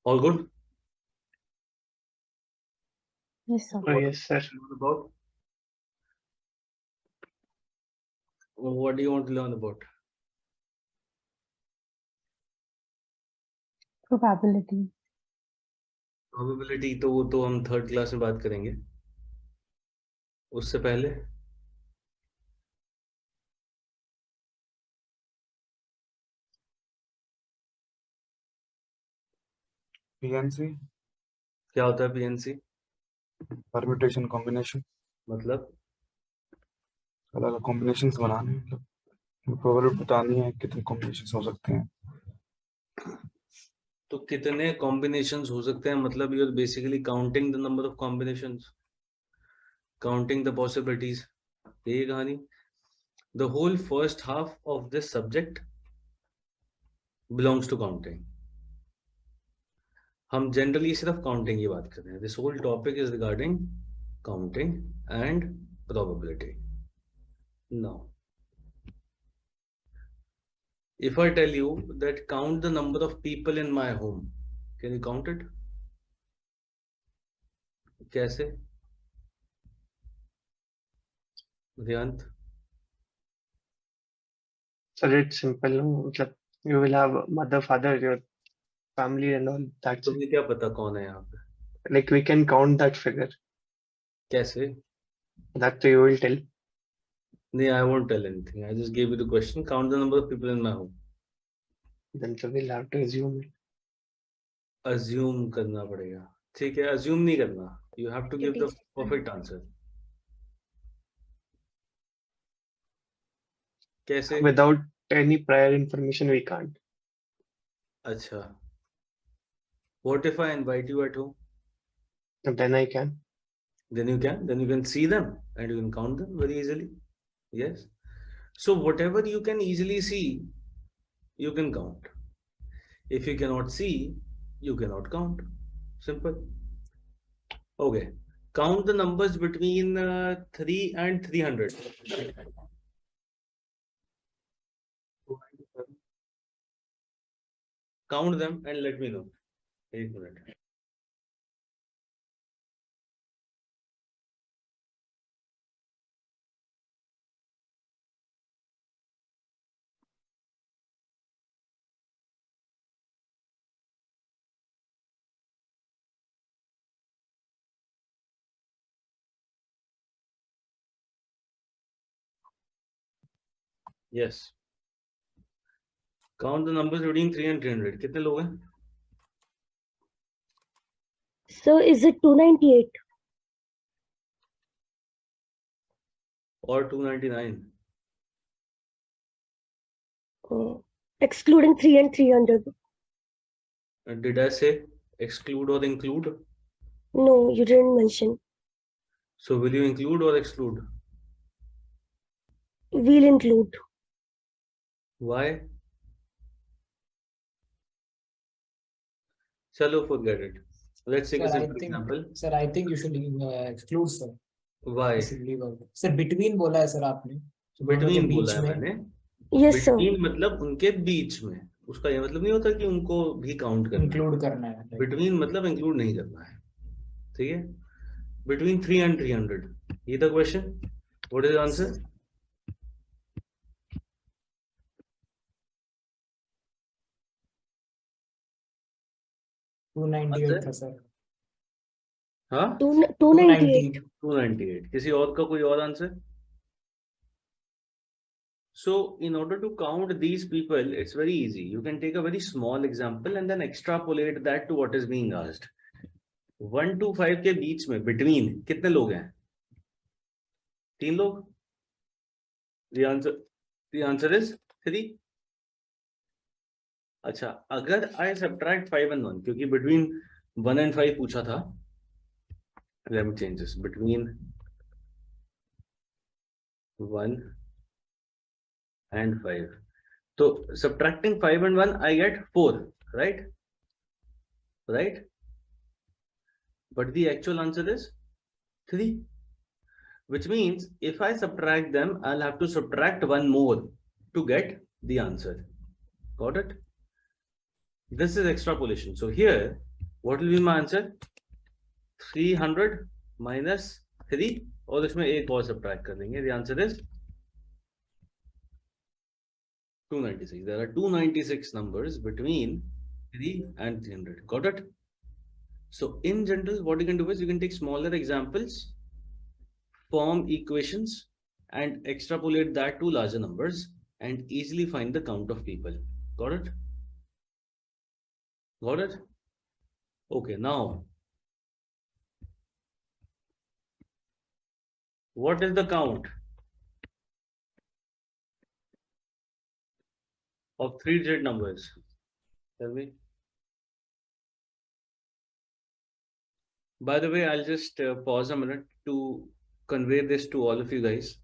All good? Yes, sir. Oh, yes, sir. About what do you want to learn about? Probability. Probability तो वो तो हम third class में बात करेंगे. उससे पहले PnC क्या होता है PnC? परम्यूटेशन कॉम्बिनेशन, मतलब अलग अलग कॉम्बिनेशंस बनाने, मतलब प्रोबेबिलिटी बतानी है कितने कॉम्बिनेशंस हो सकते हैं. तो कितने कॉम्बिनेशंस हो सकते हैं, मतलब you are basically counting the number of combinations, counting the possibilities. यही कहानी. The whole first half of this subject belongs to counting. हम जनरली सिर्फ काउंटिंग की बात कर रहे हैं. This whole topic is regarding counting and probability. Now if I tell you that count the number of people in my home, can you count it? कैसे? Riant? Sir, it's simple. No? मतलब you will have mother, father, your family and all. That's it. तुम्हें क्या पता कौन है यहाँ पे? Like we can count that figure. कैसे? That you will tell. नहीं, I won't tell anything. I just gave you the question. Count the number of people in my home. Then so we'll have to assume it. Assume करना पड़ेगा. ठीक है, assume नहीं करना. You have to give the perfect answer. कैसे? Without any prior information, we can't. अच्छा. What if I invite you at home? And then I can. Then you can. Then you can see them and you can count them very easily. Yes. So whatever you can easily see, you can count. If you cannot see, you cannot count. Simple. Okay. Count the numbers between 3 and 300. Count them and let me know. 1 minute. Yes. Count the numbers between 3 and 300. कितने लोग हैं? So is it 298 Or 299? excluding 3 and 300? Did I say exclude or include? No, you didn't mention. So will you include or exclude? We'll include. Why? Chalo, forget it. Let's take a simple example. Sir, I think you should exclude, sir. Why? Sir, between बोला है sir आपने. Between बोला है मैंने. Yes, sir. Between मतलब उनके बीच में. उसका ये मतलब नहीं होता कि उनको भी काउंट करना है. Include करना है. Between मतलब include नहीं करना है. ठीक है? Between 3 and 300. ये the question. What is the answer? $298 था sir. हाँ? 298. 298. किसी और का कोई और answer? So in order to count these people, it's very easy. You can take a very small example and then extrapolate that to what is being asked. 1 to 5 के बीच में between कितने लोग हैं? 3 लोग. The answer is 3. अच्छा, अगर I subtract 5 and 1, क्योंकि between 1 and 5 पूछा था. Let me change this. Between 1 and 5. So subtracting 5 and 1, I get 4, right? Right? But the actual answer is 3. Which means if I subtract them, I'll have to subtract one more to get the answer. Got it? This is extrapolation. So here, what will be my answer? 300 minus 3, और इसमें एक और subtract कर देंगे. The answer is 296. There are 296 numbers between 3 and 300. Got it? So in general, what you can do is you can take smaller examples, form equations, and extrapolate that to larger numbers and easily find the count of people. Got it? Got it? Okay, now what is the count of 3-digit numbers? Tell me. By the way, I'll just pause a minute to convey this to all of you guys,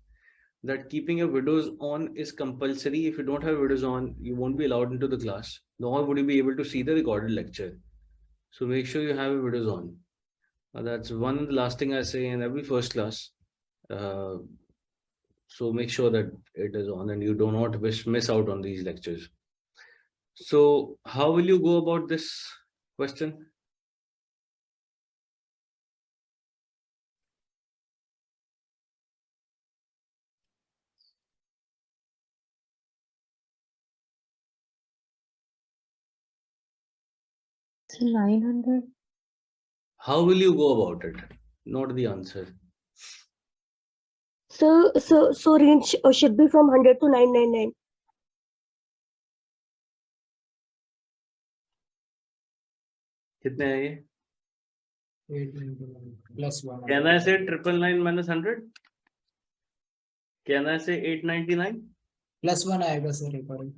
that keeping your videos on is compulsory. If you don't have videos on, you won't be allowed into the class, nor would you be able to see the recorded lecture. So make sure you have your videos on. That's one of the last thing I say in every first class. So make sure that it is on and you do not miss out on these lectures. So how will you go about this question? So 900. How will you go about it? Not the answer. So range should be from 100 to 999. कितने हैं ये? 899 plus 1. Can I say 999 minus 100? Can I say 899? Plus 1 आएगा sir एक बार.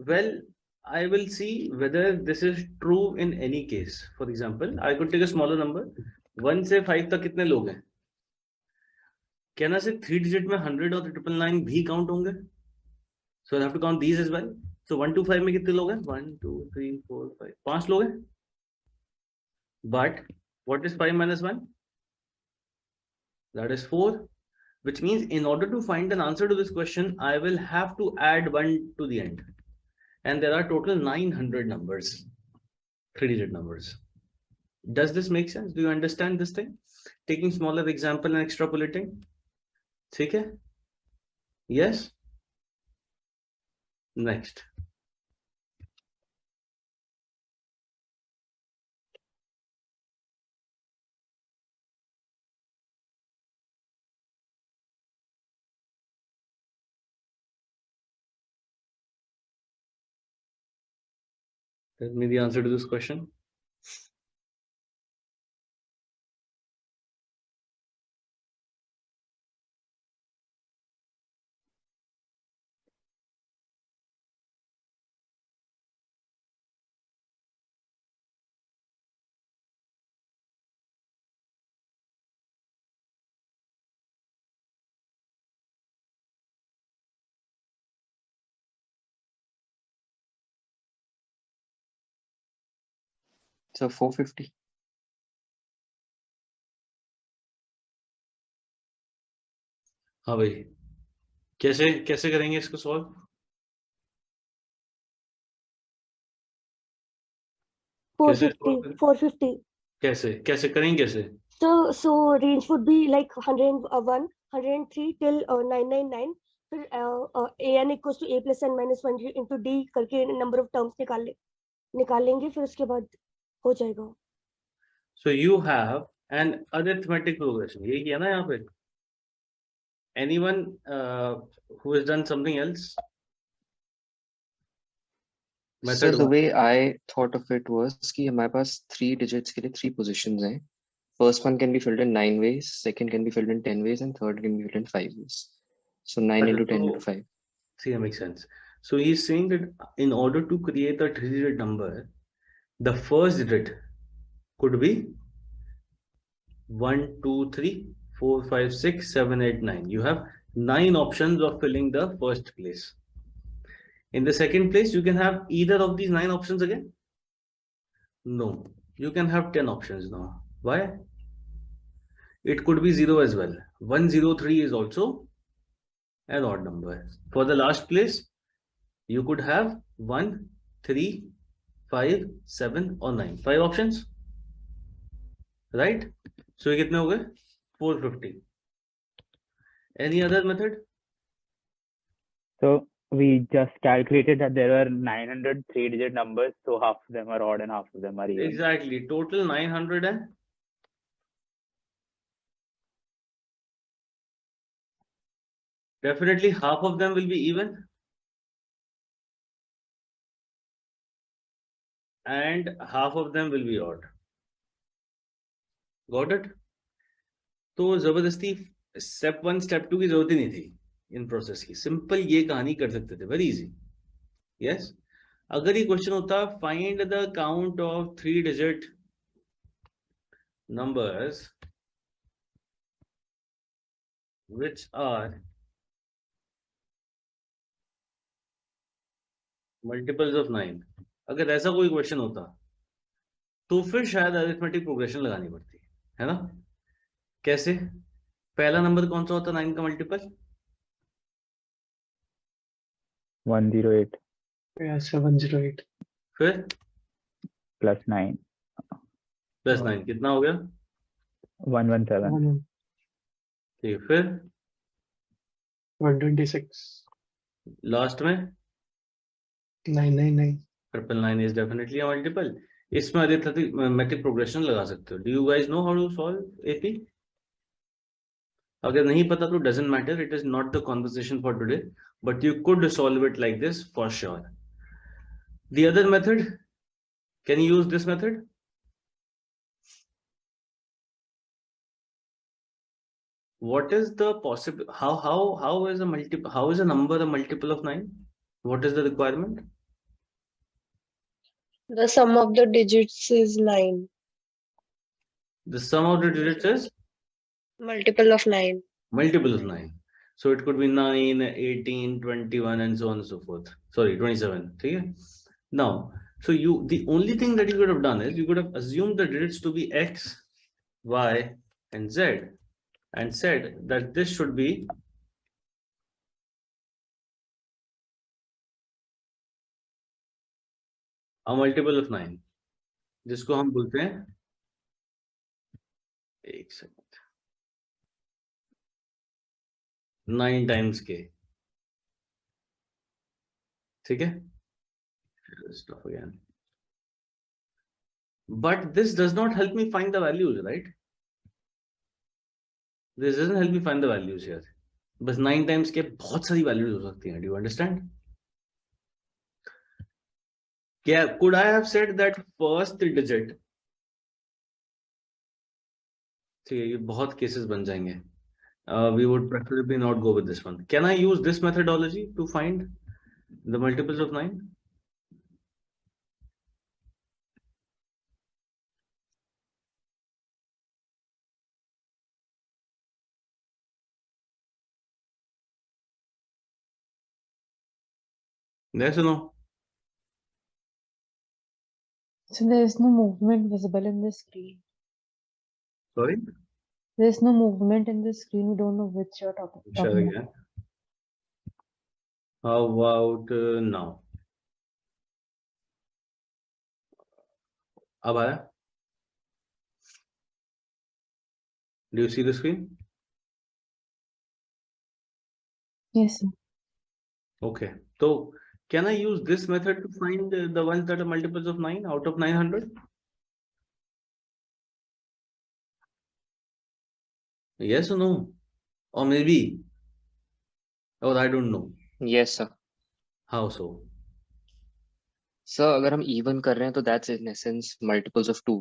Well, I will see whether this is true in any case. For example, I could take a smaller number. 1 से 5 तक कितने लोग हैं? Can I say 3 digit में 100 और 999 भी count होंगे? So I have to count these as well. So 1 to 5 में कितने लोग हैं? 1, 2, 3, 4, 5. 5 लोग हैं. But what is 5 minus 1? That is 4. Which means in order to find an answer to this question, I will have to add 1 to the end. And there are total 900 numbers, 3-digit numbers. Does this make sense? Do you understand this thing? Taking smaller example and extrapolating. Okay? Yes? Next. Tell me the answer to this question. So 450. हाँ भाई, कैसे कैसे करेंगे इसको solve? 450. 450. कैसे कैसे करेंगे कैसे? So range would be like 101, 103 till 999. फिर an equals to a plus n minus 1 into d करके number of terms निकालेंगे, फिर उसके बाद हो जाएगा. So you have an arithmetic progression. यही किया ना यहाँ पे? Anyone who has done something else? So the way I thought of it was कि हमारे पास 3 digits के लिए 3 positions हैं. First one can be filled in 9 ways, second can be filled in 10 ways, and third can be filled in 5 ways. So 9 into 10 into 5. See, that makes sense. So he's saying that in order to create a 3-digit number, the first digit could be 1, 2, 3, 4, 5, 6, 7, 8, 9. You have 9 options of filling the first place. In the second place, you can have either of these 9 options again? No, you can have 10 options now. Why? It could be 0 as well. 103 is also an odd number. For the last place, you could have 1, 3, 5, 7 और 9, 5 options, right? सो ये कितने हो गए? 450. Any other method? So we just calculated that there were 900 3-digit numbers, so half of them are odd and half of them are even. Exactly, total 900 है. Definitely half of them will be even and half of them will be odd. Got it? तो जबरदस्ती step 1 step 2 की जरूरत ही नहीं थी in process की. Simple ये कहानी कर सकते थे, वेरी इजी. यस, अगर ये क्वेश्चन होता find the count of 3 digit numbers which are multiples of 9, अगर ऐसा कोई क्वेश्चन होता तो फिर शायद अरिथमेटिक प्रोग्रेशन लगानी पड़ती है ना? कैसे? पहला नंबर कौन सा होता 9 का मल्टीपल? 108 Yeah, 708. फिर plus 9 प्लस 9 कितना हो गया? 117. ठीक, फिर 126. लास्ट में 999. 999 इज डेफिनेटली अ मल्टीपल. इसमें अरिथमेटिक प्रोग्रेशन लगा सकते हो. Do you guys know how to solve AP? अगर नहीं पता तो doesn't matter, it is not the conversation for today, but you could solve it like this for sure. The other method, can you use this method? What is the possible, how is a multiple, how is a number a multiple of 9? What is the requirement? The sum of the digits is 9. The sum of the digits is Multiple of 9. multiple of 9. So it could be 9, 18, 21 and so on and so forth. Sorry, 27. Okay? Now, so the only thing that you could have done is you could have assumed the digits to be x, y and z and said that this should be a multiple of 9, जिसको हम बोलते हैं, एक second, 9 times k. ठीक है? Stuff again. But this does not help me find the values, right? This doesn't help me find the values here. बस 9 times के बहुत सारी values हो सकती हैं. Do you understand? क्या could I have said that first digit? ठीक है, ये बहुत cases बन जाएंगे. We would preferably not go with this one. Can I use this methodology to find the multiples of 9? Yes or no? So there's no movement visible in the screen. Sorry? There's no movement in the screen. We don't know which you're talking Shall about. again. How about now? अब आया? Do you see the screen? Yes, sir. Okay. So can I use this method to find the ones that are multiples of 9 out of 900? Yes or no? Or maybe? Or I don't know. Yes, sir. How so? So अगर हम even कर रहे हैं तो that's in essence multiples of 2.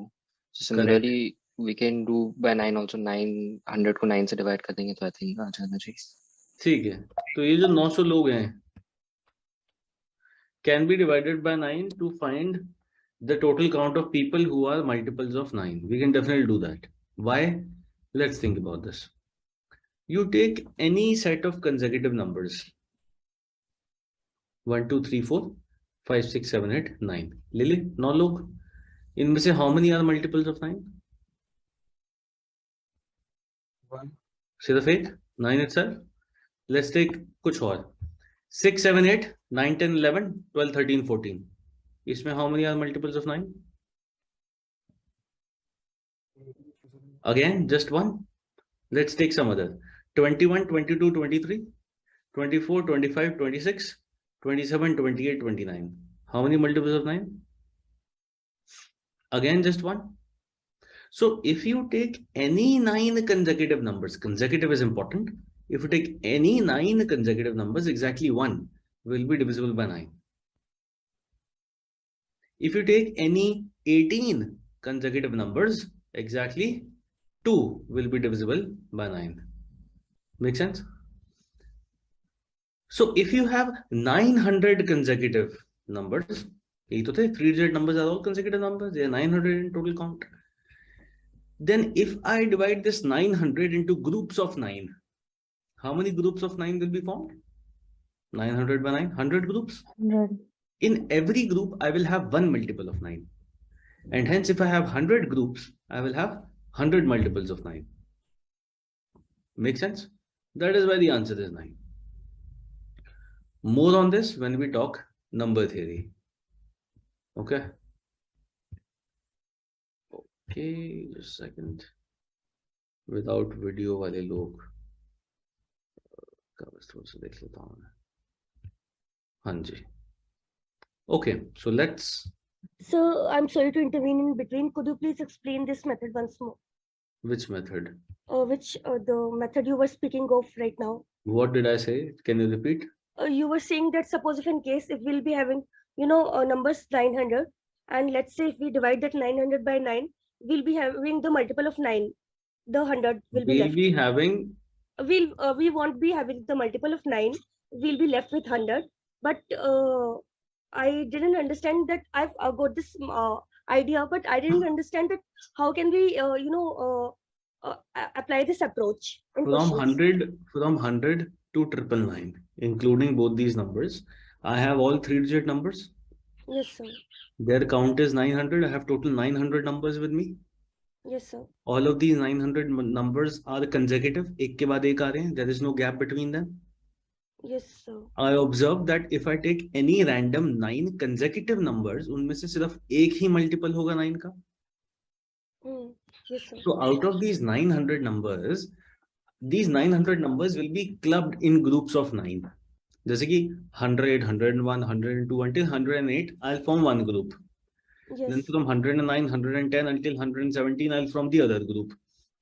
So similarly we can do by 9 also. 900 को 9 से divide कर देंगे तो I think आ जाना चाहिए. ठीक है. तो ये जो 900 लोग हैं can be divided by 9 to find the total count of people who are multiples of 9. We can definitely do that. Why? Let's think about this. You take any set of consecutive numbers. 1, 2, 3, 4, 5, 6, 7, 8, 9. Lily, 9 लोग. इनमें से how many are multiples of 9? 1. सिर्फ एक 9 itself. Let's take कुछ और. 6, 7, 8, 9, 10, 11, 12, 13, 14. इसमें how many are multiples of 9? Again, just one. Let's take some other. 21, 22, 23, 24, 25, 26, 27, 28, 29. How many multiples of 9? Again, just one. So if you take any 9 consecutive numbers, consecutive is important. If you take any 9 consecutive numbers, exactly 1 will be divisible by 9. If you take any 18 consecutive numbers, exactly 2 will be divisible by 9. Make sense? So if you have 900 consecutive numbers, 3-digit numbers are all consecutive numbers, they are 900 in total count. Then if I divide this 900 into groups of 9, how many groups of 9 will be formed? 900 by 9, 100 groups. 100. In every group, I will have one multiple of 9. And hence, if I have 100 groups, I will have 100 multiples of 9. Make sense? That is why the answer is 9. More on this when we talk number theory. Okay. Okay, just a second. Without video वाले लोग का बस थोड़ा सा देख लेता हूँ मैं. हाँ जी. Okay, so let's. So I'm sorry to intervene in between. Could you please explain this method once more? Which method? The method you were speaking of right now. What did I say? Can you repeat? You were saying that suppose if in case if we'll be having numbers 900, and let's say if we divide that 900 by 9, we'll be having the multiple of 9. The 100 will be We'll left. be having. We won't be having the multiple of 9. We'll be left with 100. But I didn't understand that. I've got this idea, but I didn't understand that how can we apply this approach in From questions. 100 to 999, including both these numbers, I have all 3-digit numbers. Yes, sir. Their count is 900. I have total 900 numbers with me. Yes, sir. All of these 900 numbers are consecutive. एक के बाद एक आ रहे हैं. There is no gap between them. Yes, sir. I observe that if I take any random 9 consecutive numbers, उनमें से सिर्फ एक ही multiple होगा 9 का. Yes, sir. So out of these 900 numbers, these 900 numbers will be clubbed in groups of 9. जैसे कि 100, 101, 102 until 108, I'll form one group. Yes. Then from 109, 110 until 117, I'll form the other group.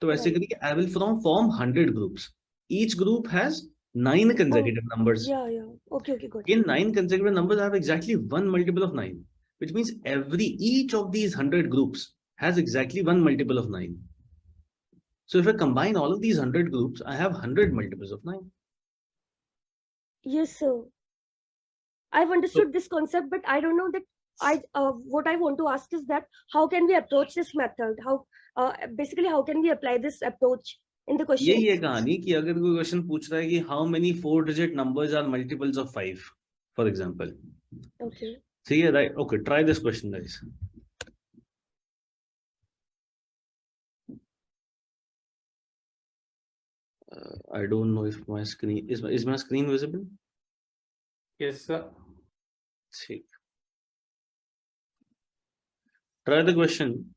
So basically, I will form 100 groups. Each group has 9 consecutive numbers. Yeah. Okay, got it. In 9 consecutive numbers, I have exactly one multiple of 9, which means each of these 100 groups has exactly one multiple of 9. So if I combine all of these 100 groups, I have 100 multiples of 9. Yes, sir. I've understood this concept, but I don't know that what I want to ask is that how can we approach this method? How basically how can we apply this approach in the question? यही है कहानी कि अगर कोई question पूछ रहा है कि how many 4-digit numbers are multiples of 5, for example. Okay. See, right? Okay, try this question, guys. I don't know if my screen is my screen visible? Yes, sir. See. Try the question.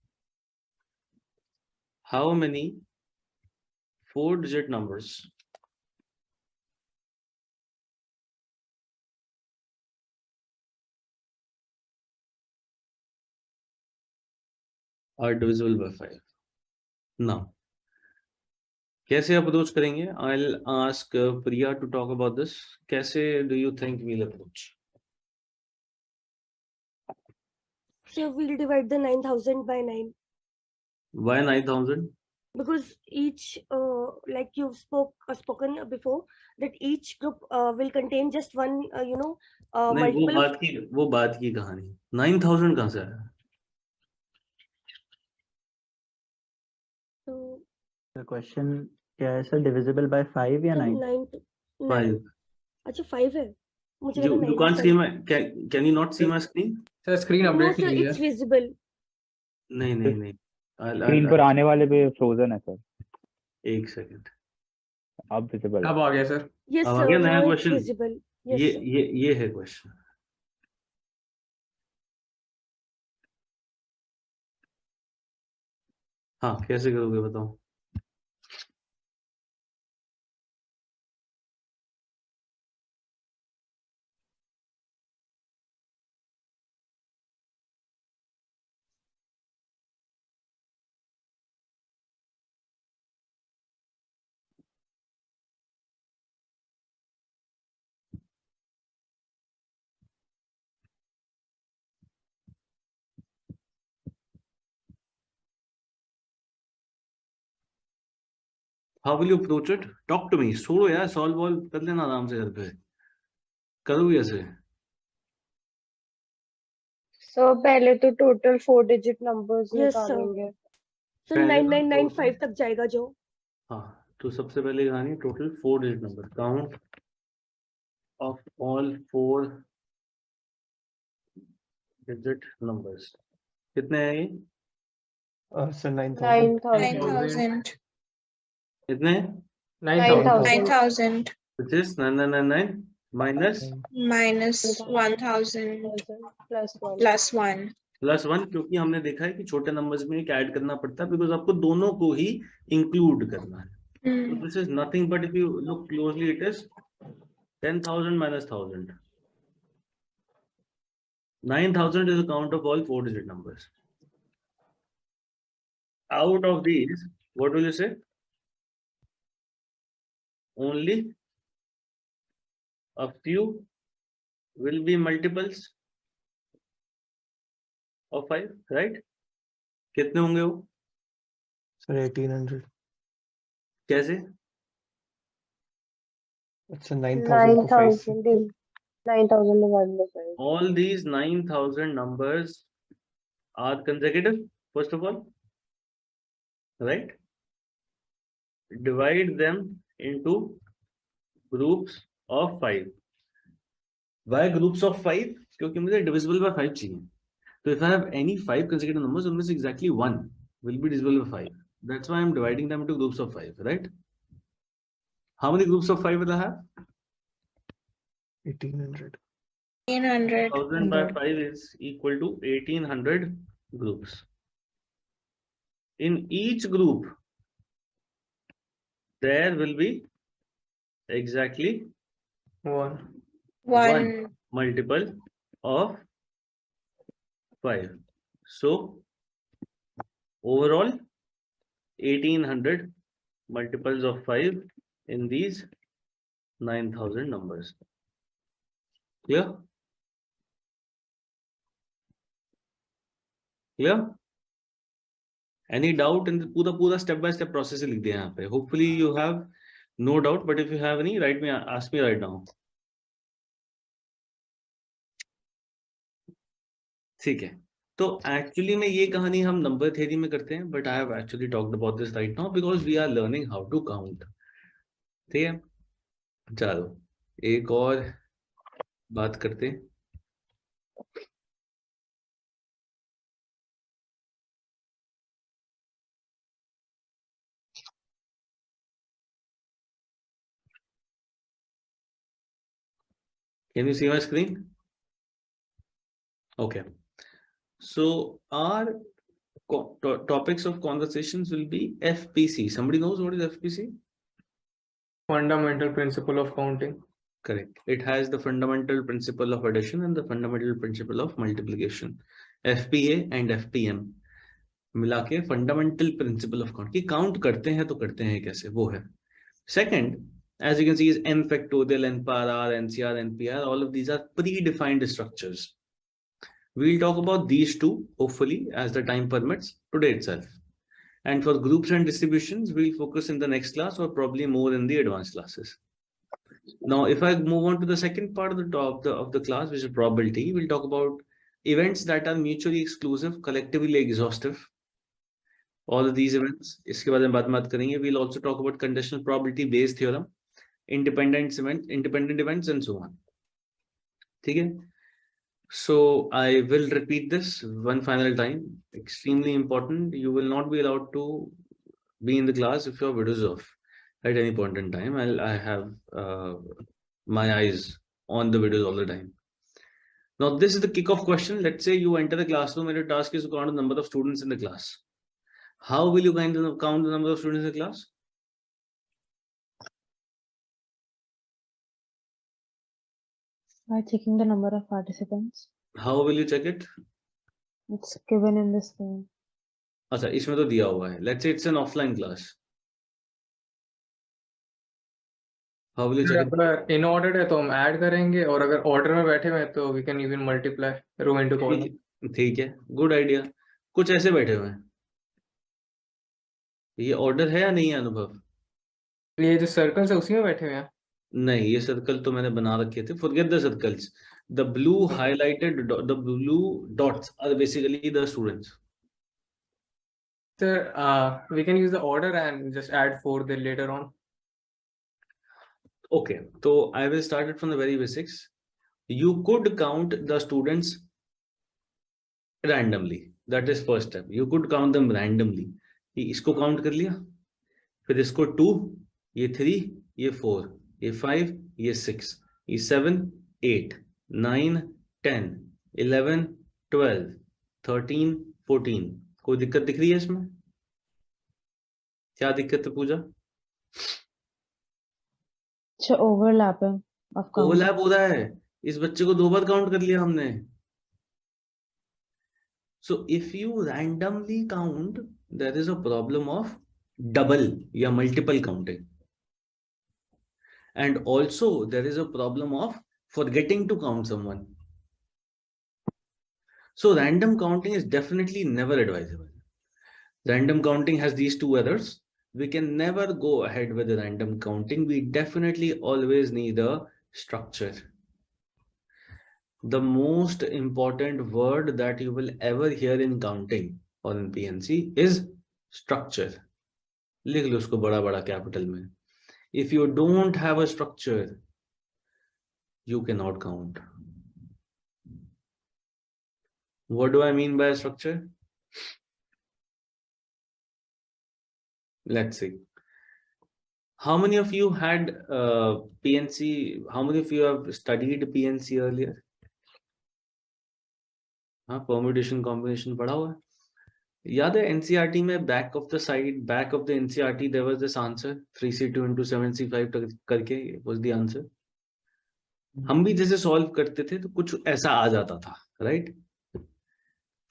How many 4-digit numbers are divisible by 5? Now, कैसे approach करेंगे? I'll ask Priya to talk about this. कैसे do you think we'll approach? So we'll divide the 9,000 by 9. Why 9,000? Because each, like you've spoken before, that each group will contain just one, नहीं, multiple. वो बात की कहानी. 9,000 कहाँ से आया? So The question क्या है sir, divisible by 5 या 9? 5. अच्छा 5 है. मुझे You लगा 9 can't है, see sorry. my can you not see my screen? Sir, screen No, update sir, नहीं हुई it's है. visible. नहीं. Screen पर आने वाले पे frozen है sir. एक सेकंड. अब visible है. अब आ गया sir. Yes, अब sir. आगे नया Now it's question. visible. Yes, sir. ये है क्वेश्चन. हाँ कैसे करोगे बताओ? How will you approach it? Talk to me. छोड़ो यार, सॉल्व वॉल्व कर लेना आराम से घर पे. करोगे ऐसे? So पहले तो total 4 digit numbers Yes, sir. निकालेंगे. सर पहले 9995 तक जाएगा जो. हाँ तो सबसे पहले कहानी total 4 digit number. Count of all 4 digit numbers. कितने हैं ये? सर 9000. 9000. कितने? 9000. 9000 Which is 9999 minus minus 1000 plus 1. Plus 1, क्योंकि हमने देखा है कि छोटे नंबर्स में एक ऐड करना पड़ता है बिकॉज आपको दोनों को ही इंक्लूड करना है. So this is nothing but if you look closely, it is 10,000 minus 1,000. 9,000 is the count of all 4 digit numbers. Out of these, what will you say? Only a few will be multiples of 5, right? कितने होंगे वो? Sir 1800. कैसे? It's a 9000 को 5 से. 9000 divided by 5. All these 9,000 numbers are consecutive, first of all, right? Divide them into groups of 5. Why groups of 5? क्योंकि मुझे divisible by 5 चाहिए. So if I have any 5 consecutive numbers, unless exactly 1 will be divisible by 5. That's why I'm dividing them into groups of 5, right? How many groups of 5 will I have? 1800. 1800. 1000 by 5 is equal to 1800 groups. In each group, there will be exactly 1. 1. multiple of 5. So overall 1800 multiples of 5 in these 9,000 numbers. Clear? Clear? Any doubt in the पूरा step by step process लिख दिया यहाँ पे. Hopefully you have no doubt, but if you have any, ask me right now. ठीक है. तो actually में ये कहानी हम नंबर थ्योरी में करते हैं, but I have actually talked about this right now because we are learning how to count. ठीक है, चलो एक और बात करते हैं. Can you see my screen? Okay. So our topics of conversations will be FPC. Somebody knows what is FPC? Fundamental principle of counting. Correct. It has the fundamental principle of addition and the fundamental principle of multiplication. FPA and FPM मिला के fundamental principle of count. कि count करते हैं तो करते हैं कैसे, वो है. Second, as you can see, is n factorial, n power r, ncr, npr. All of these are predefined structures. We'll talk about these two, hopefully, as the time permits today itself. And for groups and distributions, we'll focus in the next class or probably more in the advanced classes. Now, if I move on to the second part of the class, which is probability, we'll talk about events that are mutually exclusive, collectively exhaustive. All of these events. इसके बारे में बात करेंगे. We'll also talk about conditional probability based theorem, independent events, and so on. ठीक है? So I will repeat this one final time. Extremely important. You will not be allowed to be in the class if your video is off at any point in time. I have my eyes on the videos all the time. Now this is the kickoff question. Let's say you enter the classroom and your task is to count the number of students in the class. How will you count the number of students in the class? By checking the number of participants. How will you check it? It's given in the screen. अच्छा, इसमें तो दिया हुआ है. Let's say it's an offline class. How will you check it? अगर in order है तो हम ऐड करेंगे, और अगर ऑर्डर में बैठे हुए हैं तो we can even multiply row into column. ठीक है, गुड आइडिया. कुछ ऐसे बैठे हुए हैं. ये ऑर्डर है या नहीं है अनुभव? ये जो सर्कल्स है उसी में बैठे हुए हैं. नहीं, ये सर्कल तो मैंने बना रखे थे. Forget the circles. The blue highlighted, the blue dots are basically the students. Sir, we can use the order and just add 4 then later on. Okay, so I will start it from the very basics. You could count the students randomly. That is first step. You could count them randomly. ये इसको count कर लिया, फिर इसको 2, ये 3, ये 4, ये 5, ये 6, ये 7, 8, 9, 10, 11, 12, 13, 14. कोई दिक्कत दिख रही है इसमें? क्या दिक्कत है पूजा? So overlapping of count. Overlap हो रहा है. इस बच्चे को 2 बार काउंट कर लिया हमने. So if you randomly count, there is a problem of double या multiple counting. And also there is a problem of forgetting to count someone. So random counting is definitely never advisable. Random counting has these 2 errors. We can never go ahead with the random counting. We definitely always need a structure. The most important word that you will ever hear in counting or in PnC is structure. लिख लो उसको बड़ा बड़ा capital में. If you don't have a structure, you cannot count. What do I mean by a structure? Let's see. How many of you had PnC? How many of you have studied PnC earlier? हाँ, permutation combination पढ़ा हुआ है. याद है NCERT में back of the side, back of the NCERT there was this answer 3C2 into 7C5 करके was the answer. हम भी जैसे solve करते थे तो कुछ ऐसा आ जाता था, right?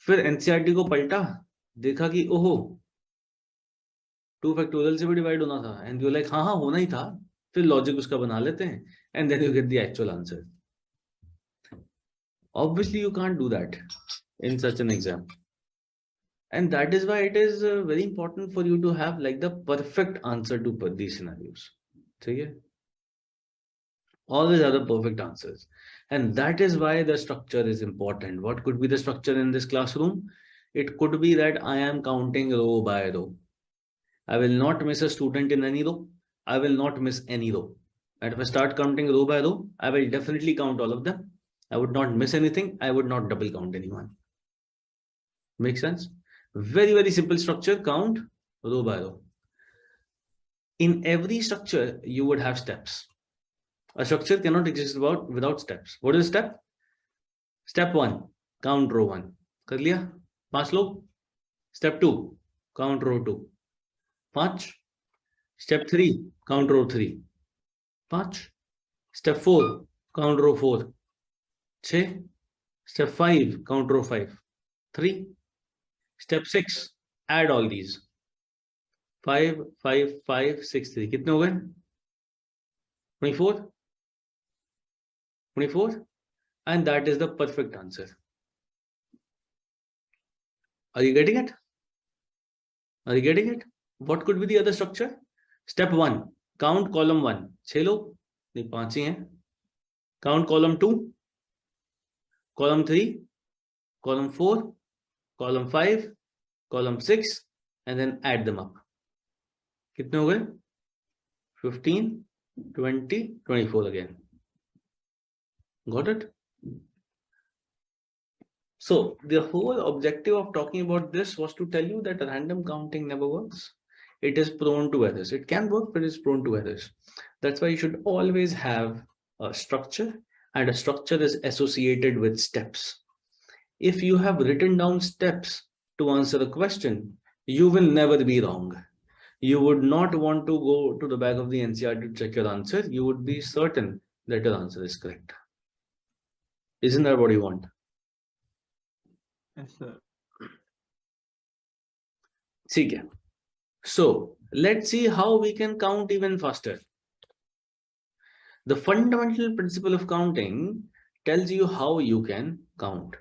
फिर NCERT को पलटा, देखा कि ओहो 2 factorial से भी डिवाइड होना था, and you're like हाँ होना ही था. फिर लॉजिक उसका बना लेते हैं, and then you get the actual answer. Obviously you can't do that in such an exam, and that is why it is very important for you to have like the perfect answer to these scenarios. Okay? Always have the perfect answers, and that is why the structure is important. What could be the structure in this classroom? It could be that I am counting row by row. I will not miss a student in any row. I will not miss any row. And if I start counting row by row, I will definitely count all of them. I would not miss anything. I would not double count anyone. Make sense? Very, very simple structure. Count row by row. In every structure, you would have steps. A structure cannot exist without steps. What is a step? Step 1, count row 1. कर लिया? 5 लोग. Step 2, count row 2. 5. Step 3, count row 3. 5. Step 4, count row 4. 6. Step 5, count row 5. 3. Step 6, add all these. 5, 5, 5, 6, 3. कितने हो गए? 24. 24. And that is the perfect answer. Are you getting it? Are you getting it? What could be the other structure? Step 1, count column 1. 6 लोग? नहीं, 5 ही हैं. Count column 2, column 3, column 4, column 5, column 6, and then add them up. कितने हो गए? 15, 20, 24 again. Got it? So the whole objective of talking about this was to tell you that random counting never works. It is prone to errors. It can work, but it's prone to errors. That's why you should always have a structure, and a structure is associated with steps. If you have written down steps to answer a question, you will never be wrong. You would not want to go to the back of the NCR to check your answer. You would be certain that your answer is correct. Isn't that what you want? Yes, sir. Okay. So let's see how we can count even faster. The fundamental principle of counting tells you how you can count.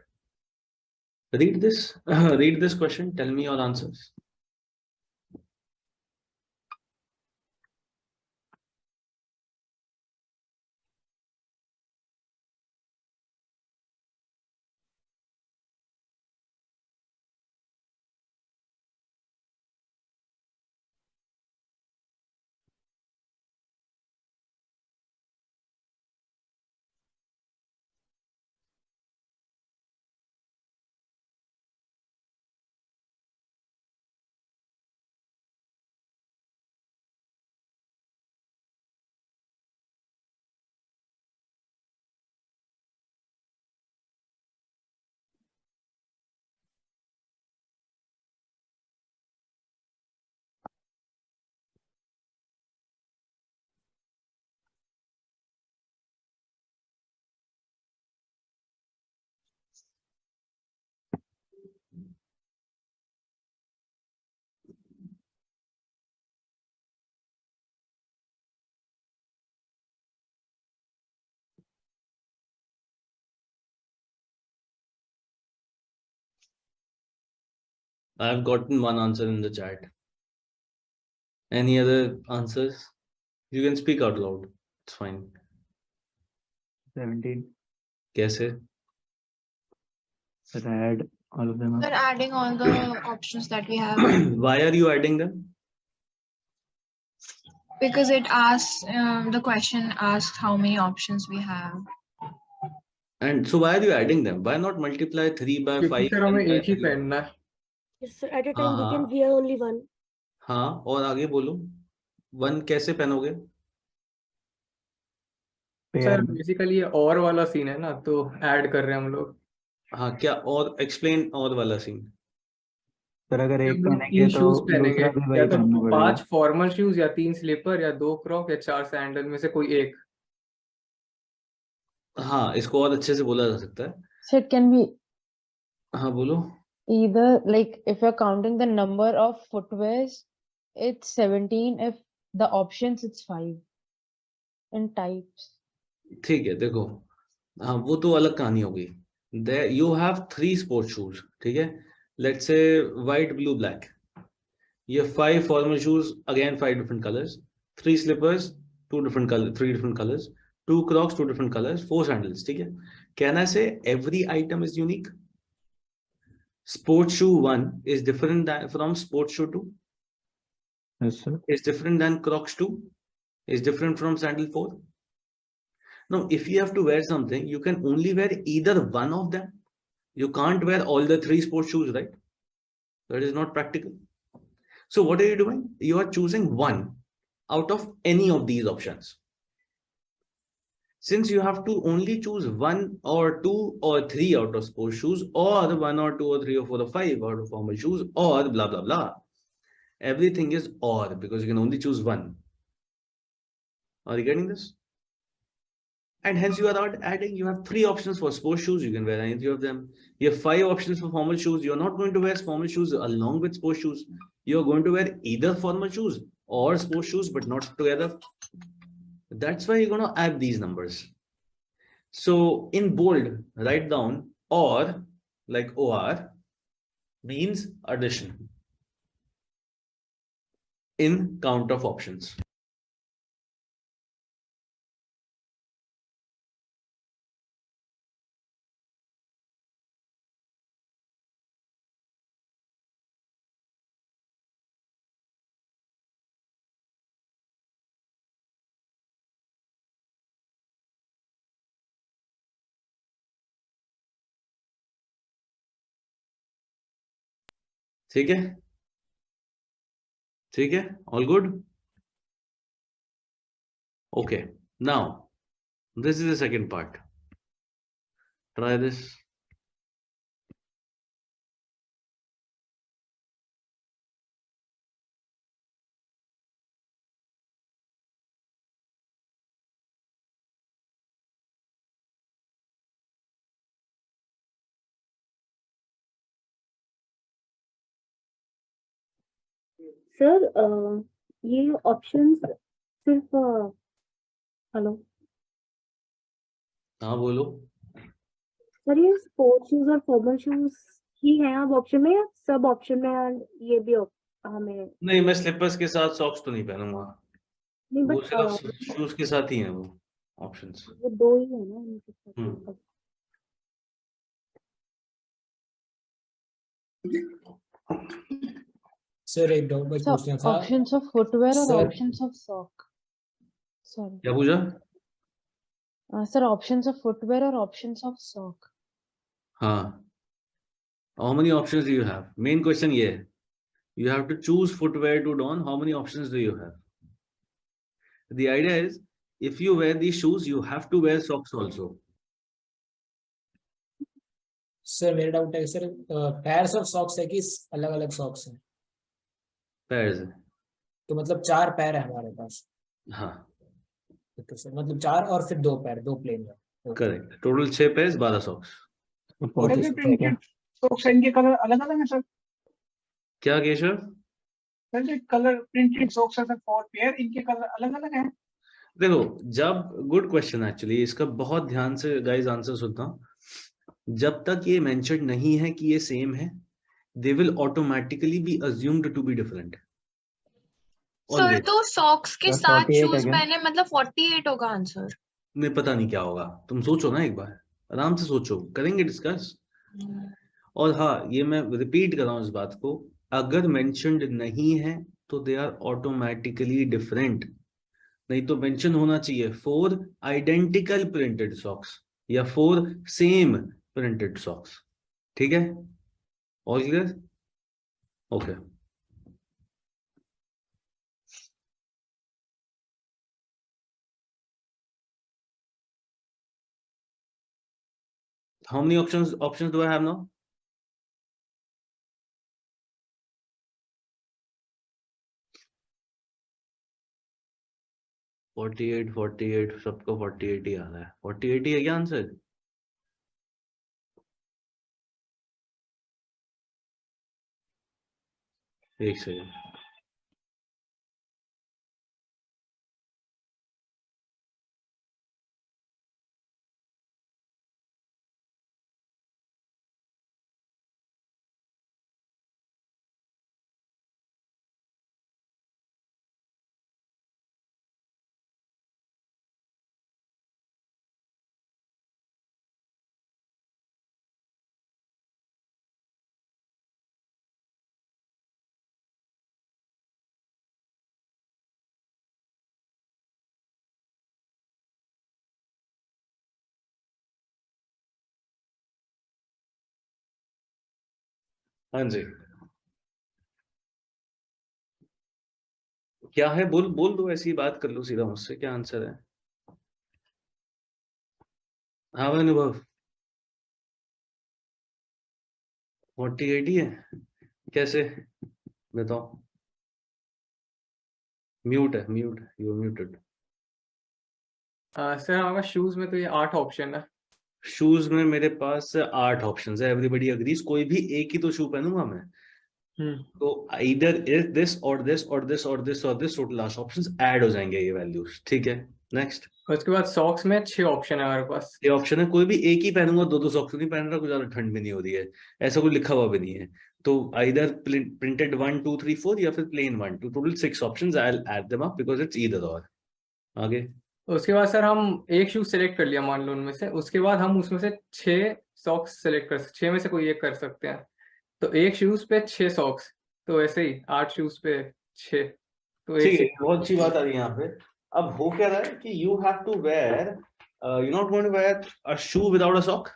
Read this. Read this question. Tell me your answers. I've gotten one answer in the chat. Any other answers? You can speak out loud. It's fine. 17. Kaise? But I add all of them up. We're adding all the options that we have Why are you adding them? because it asks the question asks how many options we have. And so why are you adding them? Why not multiply 3 by 5? क्योंकि sir हमें एक ही पहनना है. Yes, sir. At a time we हाँ can wear only one. हाँ, और आगे बोलो. 1 कैसे पहनोगे? सर बेसिकली ये और वाला सीन है ना, तो ऐड कर रहे हैं हम लोग. हाँ, क्या और एक्सप्लेन और वाला सीन? सर अगर एक हम लोग पहनेंगे 3 तो शूज पहनेंगे, दूसरा भी या वही तो पहनना पड़ेगा. 5 फॉर्मल शूज या 3 स्लीपर या 2 क्रॉक या 4 सैंडल में से कोई एक. हाँ, इसको और अच्छे से बोला जा सकता है. So it can be हाँ बोलो. either like if you're counting the number of footwears, it's 17. If the options, it's 5 in types. ठीक है, देखो. हाँ, वो तो अलग कहानी हो गई. There you have 3 sport shoes. ठीक है. Let's say white, blue, black. You have 5 formal shoes, again 5 different colors. 3 slippers, 2 different colors, 3 different colors. 2 Crocs, 2 different colors. 4 sandals. ठीक है. Can I say every item is unique? Sports shoe 1 is different than from sports shoe 2. Yes, sir. Is different than Crocs 2. Is different from sandal 4. Now, if you have to wear something, you can only wear either one of them. You can't wear all the 3 sports shoes, right? That is not practical. So what are you doing? You are choosing one out of any of these options. Since you have to only choose 1 or 2 or 3 out of sports shoes, or 1 or 2 or 3 or 4 or 5 out of formal shoes, or blah blah blah. Everything is or, because you can only choose one. Are you getting this? And hence you are adding, you have 3 options for sports shoes, you can wear any 3 of them. You have 5 options for formal shoes. You're not going to wear formal shoes along with sports shoes. You're going to wear either formal shoes or sports shoes, but not together. That's why you're going to add these numbers. So in bold, write down or, like OR, means addition in count of options. ठीक है? ठीक है? All good? Okay. Now, this is the second part. Try this. Sir ये options सिर्फ hello हाँ बोलो। Sir, ये sports shoes और फॉर्मल शूज ही हैं अब ऑप्शन में, या सब ऑप्शन में और ये भी हमें? नहीं, मैं स्लीपर्स के साथ सॉक्स तो नहीं पहनूंगा, नहीं, वो बट सिर्फ शूज के साथ ही हैं वो ऑप्शंस। वो दो ही है ना उनके साथ। हम्म। सर एक डाउट बस So पूछना था options of footwear or sir. options of sock? Sorry. क्या पूछा? Sir, options of footwear or options of sock? हाँ, how many options do you have? Main question ये है, you have to choose footwear to don. How many options do you have? The idea is, if you wear these shoes, you have to wear socks also. Sir मेरा doubt है sir, pairs of socks है कि अलग अलग socks हैं? Pairs है। तो मतलब 4 पैर है हमारे पास। हाँ, तो सर मतलब 4 और फिर 2 पैर, 2 प्लेन है। Correct. Total 6 pairs, 12 socks। Okay sir sir, printed socks इनके कलर अलग अलग है सर? क्या केशव? सर जो कलर प्रिंटेड सॉक्स है सर 4 पेयर, इनके कलर अलग अलग हैं? देखो, जब गुड क्वेश्चन एक्चुअली, इसका बहुत ध्यान से गाइस आंसर सुनना। जब तक ये मेंशन नहीं है कि ये सेम है, they will automatically be assumed to be different. Sir तो सॉक्स के सर साथ 48 शूज अगेन। पहने मतलब 48 होगा आंसर। मैं पता नहीं क्या होगा, तुम सोचो ना एक बार, आराम से सोचो, करेंगे डिस्कस। और हाँ, ये मैं रिपीट कर रहा हूँ इस बात को, अगर मेंशन्ड नहीं है तो दे आर ऑटोमेटिकली डिफरेंट। नहीं तो मेंशन होना चाहिए 4 आइडेंटिकल प्रिंटेड सॉक्स या 4 सेम प्रिंटेड सॉक्स। ठीक है, all clear? Okay. How many options do I have now? Forty eight सबको 48 ही आ रहा है। 48 ही है क्या आंसर? एक सेकेंड। हाँ जी, क्या है? बोल बोल दो, ऐसी बात कर लो सीधा मुझसे, क्या आंसर है? हाँ भाई अनुभव, 48 ही है? कैसे, बताओ। म्यूट है, म्यूट, यू म्यूटेड। सर हमारे शूज में तो ये 8 ऑप्शन है। शूज में मेरे पास 8 ऑप्शंस है, एवरीबडी अग्रीज, कोई भी एक ही तो शू पहनूंगा मैं। तो इधर इज दिस और दिस और दिस और दिस और this, total last options add हो जाएंगे ये वैल्यूज। ठीक है, नेक्स्ट। उसके बाद सॉक्स में 6 ऑप्शन है हमारे पास। ये ऑप्शन है, कोई भी एक ही पहनूंगा, दो दो सॉक्स नहीं पहन रहा, कुछ ज्यादा ठंड भी नहीं हो रही है, ऐसा कुछ लिखा हुआ भी नहीं है। तो आइदर प्रिंटेड 1 2 3 4 या फिर plain 1 2, total 6 options, I will add them up because it's either or. आगे उसके बाद सर हम एक शूज सेलेक्ट कर लिया मान लो उनमें से, उसके बाद हम उसमें से 6 सॉक्स सेलेक्ट कर, 6 में से कोई एक कर सकते हैं। तो एक शूज पे 6 सॉक्स, तो ऐसे ही 8 शूज पे 6, तो एक ठीक है, से बहुत अच्छी बात आ रही है यहाँ पे। अब हो क्या रहा है कि you have to wear, you not going to wear a shoe without a sock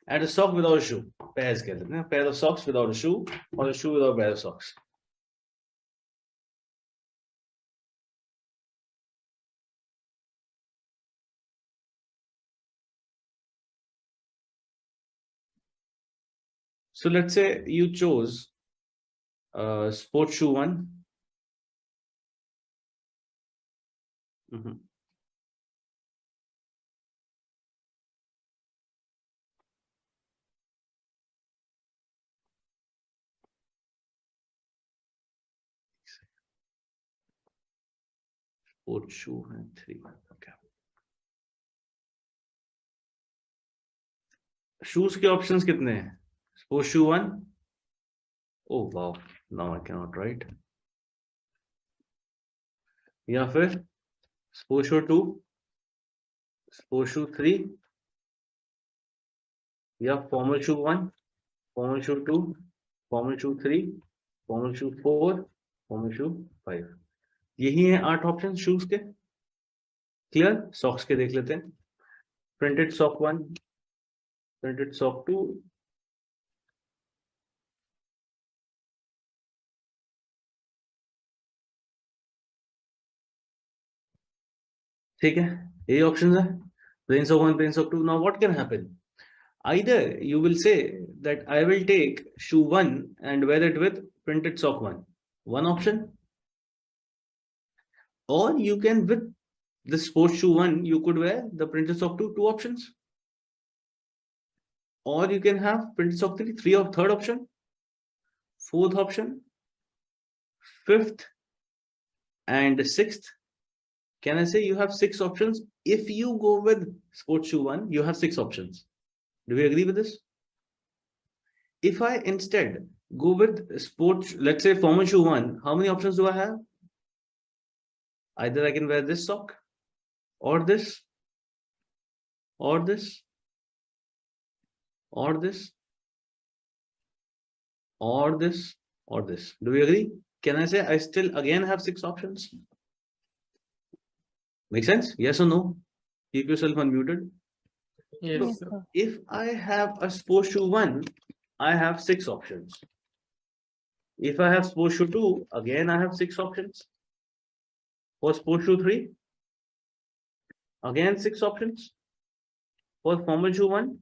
and a sock without a shoe. Pairs कहते हैं, pair of socks without a shoe और a shoe without pair of socks. So let's say you chose sport shoe 1. Sport shoe and 3. Okay. Shoes के options कितने हैं? Sport shoe 1. Oh wow, now I cannot write. या फिर sport shoe 2, sport shoe 3, या formal shoe 1, formal shoe 2, formal shoe 3, formal shoe 4, formal shoe 5. यही है 8 option shoes के. Clear? Socks के देख लेते हैं. प्रिंटेड सॉक 1, प्रिंटेड सॉक 2, ठीक है, यही ऑप्शन है. Plain sock 1, plain sock 2. Now what can happen? Either you will say that I will take shoe 1 and wear it with printed sock 1, one option, or you can with the sports shoe 1 you could wear the printed sock 2, two options, or you can have printed sock 3, three or third option, fourth option, fifth and sixth. Can I say you have 6 options? If you go with sports shoe 1 you have 6 options. Do we agree with this? If I instead go with sports, let's say formal shoe 1, how many options do I have? Either I can wear this sock, or this, or this, or this, or this, or this. Do we agree? Can I say I still again have 6 options? Make sense? Yes or no? Keep yourself unmuted. Yes. sir. If I have a sports shoe 1, I have 6 options. If I have sports shoe 2, again I have 6 options. For sports shoe 3, again 6 options. For formal shoe 1,